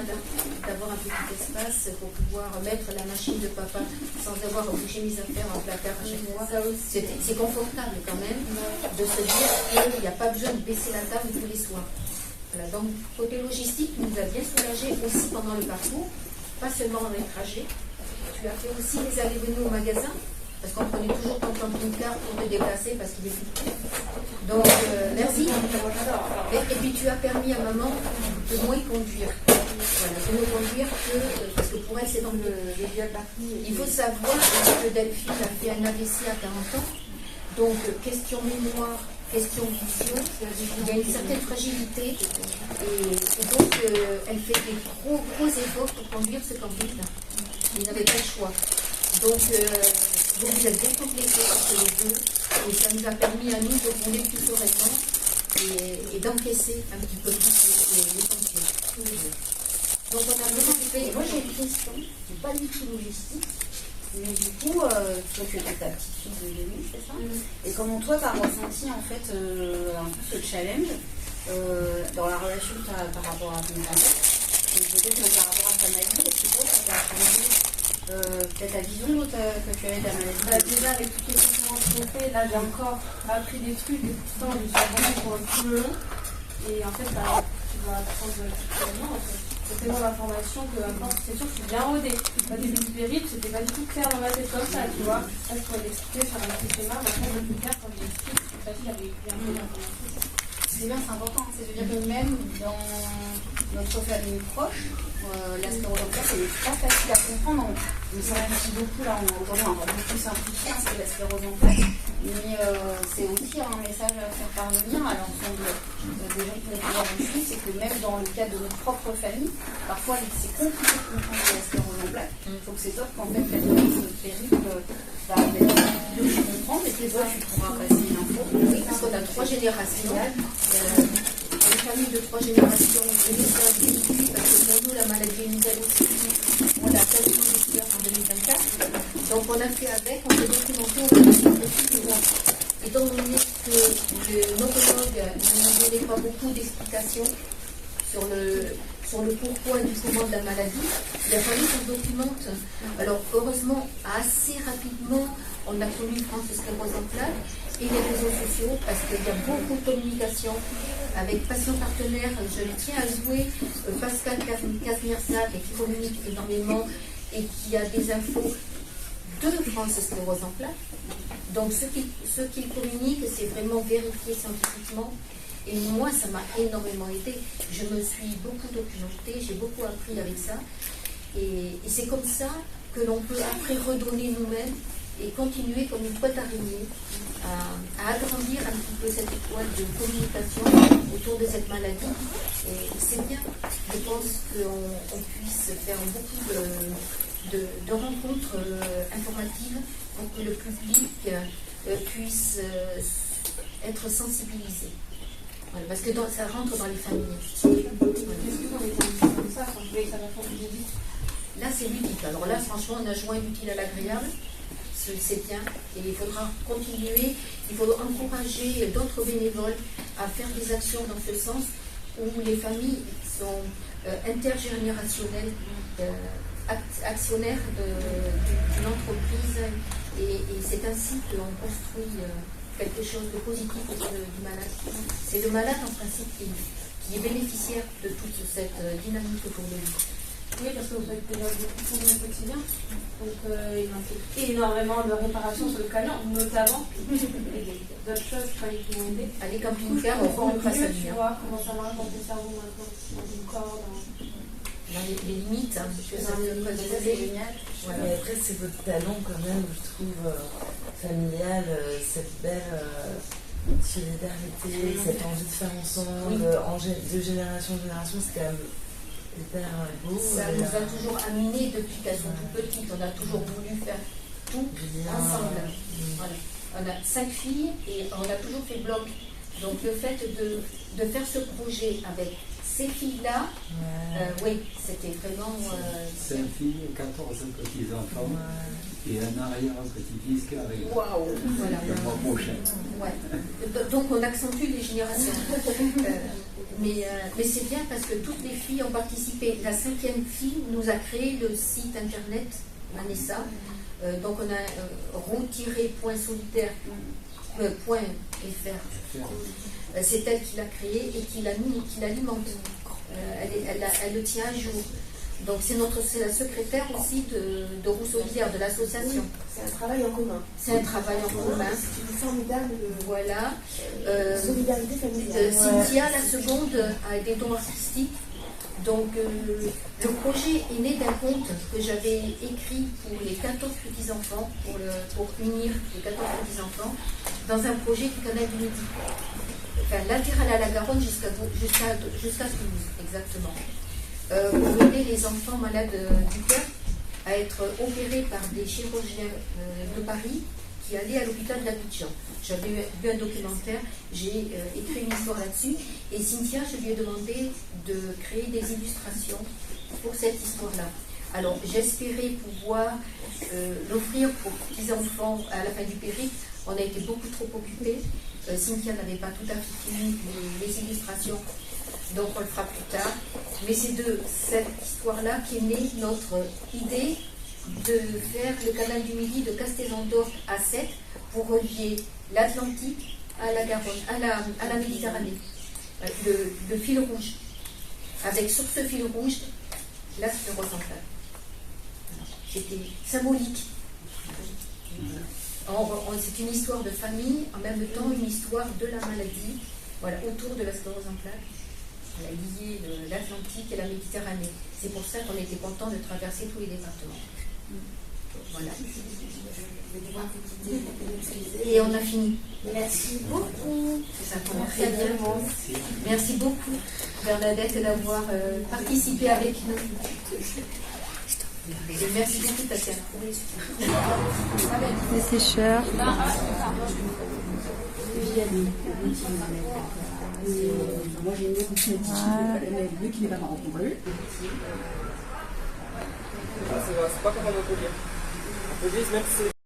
d'avoir un petit espace pour pouvoir mettre la machine de papa sans avoir bougé mes affaires en placard à chaque fois. C'est confortable quand même de se dire qu'il n'y a pas besoin de baisser la table tous les soirs. Voilà, donc côté logistique, nous a bien soulagés aussi pendant le parcours, pas seulement dans les trajets. Tu as fait aussi les allées-venues au magasin, parce qu'on prenait toujours ton camping-car pour te déplacer parce qu'il est plus petit. Donc, merci. Et puis, tu as permis à maman de moins conduire. Voilà, de moins conduire parce que pour elle, c'est dans le vieux parcours. Il faut savoir que Delphine a fait un AVC à 40 ans. Donc, question mémoire, question vision, il y a une certaine fragilité. Et donc, elle fait des gros efforts pour conduire ce camping-là. Il n'avait pas le choix. Donc, vous êtes bien complétés entre les deux. Et ça nous a permis à nous de rouler plus sereinement et d'encaisser un petit peu plus les fonctions, tous les deux. Donc, on a vraiment fait. Moi, j'ai une question, c'est pas du tout logistique. Mais du coup, toi tu étais ta petite fille de 2000, c'est ça? Et comment toi tu as ressenti en fait un peu ce challenge dans la relation que tu as par rapport à ton grand-père et peut-être même par rapport à ta maladie, est-ce que toi ça t'a changé peut-être ta vision que tu avais de la maladie? Déjà avec toutes les conférences qu'on fait, là j'ai encore appris des trucs et pourtant je me suis abandonnée pour tout le long. Et en fait, tu vas apprendre tout en fait. C'est tellement d'informations que c'est sûr que je suis bien rodée. Au début du périple, c'était pas du tout clair dans ma tête comme ça, tu vois. Là, je pourrais l'expliquer sur un petit schéma, mais après, plus clair, quand je l'explique, c'est facile avec un peu d'informations. C'est bien, c'est important. C'est-à-dire que même dans notre famille proche, la sclérodenture, c'est pas facile à comprendre. On simplifie beaucoup, là, aujourd'hui, on va beaucoup simplifier ce que la sclérose en fait. Mais c'est aussi un message à faire parvenir à l'ensemble des gens qui vont pouvoir en suivre, c'est que même dans le cadre de notre propre famille, parfois c'est compliqué de comprendre la sclérose en plaques. Donc c'est top qu'en fait la direction de périple va de comprendre et que toi tu pourras passer l'info. Oui, parce qu'on a 3 générations. Une famille de 3 générations, et nous c'est un véhicule, parce que pour nous la maladie est nouvelle aussi, on l'a quasiment découvert en 2024. Donc on a fait avec, on s'est documenté, on a fait beaucoup plus loin. Étant donné que le neurologue ne nous donnait pas beaucoup d'explications sur le pourquoi et du comment de la maladie, il a fallu qu'on documente. Alors heureusement, assez rapidement, on a connu France Sclérose en plaques et les réseaux sociaux, parce qu'il y a beaucoup de communication avec patients partenaires. Je tiens à jouer Pascal Casmirsac, qui communique énormément et qui a des infos de France Sclérose en plaques. Donc ce qu'il communique, c'est vraiment vérifié scientifiquement. Et moi, ça m'a énormément aidé. Je me suis beaucoup documentée, j'ai beaucoup appris avec ça. Et c'est comme ça que l'on peut après redonner nous-mêmes et continuer comme une boîte araignée à agrandir un petit peu cette étoile de communication autour de cette maladie. Et c'est bien. Je pense qu'on puisse faire beaucoup de rencontres informatives pour que le public puisse être sensibilisé. Voilà, parce que ça rentre dans les familles. Là, c'est ludique. Alors là, franchement, on a joint l'utile à l'agréable. C'est bien. Et il faudra continuer. Il faut encourager d'autres bénévoles à faire des actions dans ce sens où les familles sont intergénérationnelles, actionnaires d'une entreprise. Et c'est ainsi qu'on construit quelque chose de positif autour du malade. C'est le malade en principe qui est bénéficiaire de toute cette dynamique autour de lui. Oui, parce que vous faites déjà beaucoup de quotidien. Donc il manque énormément de réparations sur le camion, notamment. D'autres choses qui m'ont aidé. Allez, comme une faire, on prend le principe. Tu vois comment ça marche dans ton cerveau maintenant, dans ton corps, dans les limites, hein, c'est génial. Ouais, mais après, c'est votre talent quand même, je trouve, familial, cette belle solidarité, cette envie de faire ensemble, de génération en génération, c'est quand même hyper beau. Ça nous a toujours amené depuis qu'elles sont toutes petites, on a toujours voulu faire tout ensemble. Voilà. On a 5 filles et on a toujours fait bloc. Donc le fait de faire ce projet avec ces filles-là, oui, c'était vraiment... 5 filles, 14 petits-enfants et un arrière-petit-fils qui arrive le mois prochain. Ouais. Donc on accentue les générations. Mais c'est bien parce que toutes les filles ont participé. La 5e fille nous a créé le site internet Vanessa. Donc on a rond-solidaire.fr. C'est elle qui l'a créé et qui l'alimente. Elle le tient à jour. Donc c'est la secrétaire aussi de Roue Solidaire, de l'association. C'est un travail en commun. C'est un travail en commun. C'est une formidable solidarité familiale. Cynthia, la seconde, a des dons artistiques. Donc le projet est né d'un conte que j'avais écrit pour les 14 petits-enfants, pour unir les 14 petits-enfants, dans un projet du canal du Midi. Enfin, latéral à la Garonne jusqu'à Toulouse, exactement. Pour aider les enfants malades du cœur à être opérés par des chirurgiens de Paris qui allaient à l'hôpital d'Abidjan. J'avais vu un documentaire, j'ai écrit une histoire là-dessus, et Cynthia, je lui ai demandé de créer des illustrations pour cette histoire-là. Alors, j'espérais pouvoir l'offrir pour petits-enfants à la fin du périple. On a été beaucoup trop occupés. Cynthia n'avait pas tout à fait fini les illustrations, donc on le fera plus tard. Mais c'est de cette histoire-là qu'est née notre idée de faire le canal du Midi de Castelandorf à Sète pour relier l'Atlantique à la Garonne, à la Méditerranée. Le fil rouge. Avec sur ce fil rouge, la sclérose en plaques. C'était symbolique. C'est une histoire de famille, en même temps une histoire de la maladie, autour de la sclérose en plaques, liée de l'Atlantique et la Méditerranée. C'est pour ça qu'on était content de traverser tous les départements. Voilà. Je vais devoir vous quitter. Et on a fini. Merci beaucoup. C'est ça qu'on a fait bien. Merci beaucoup, Bernadette, d'avoir participé avec nous. Et merci beaucoup, Tatiana. Les sécheurs. Moi j'ai une vu qu'il est pas rencontré. C'est pas comme on peut dire. On peut dire même si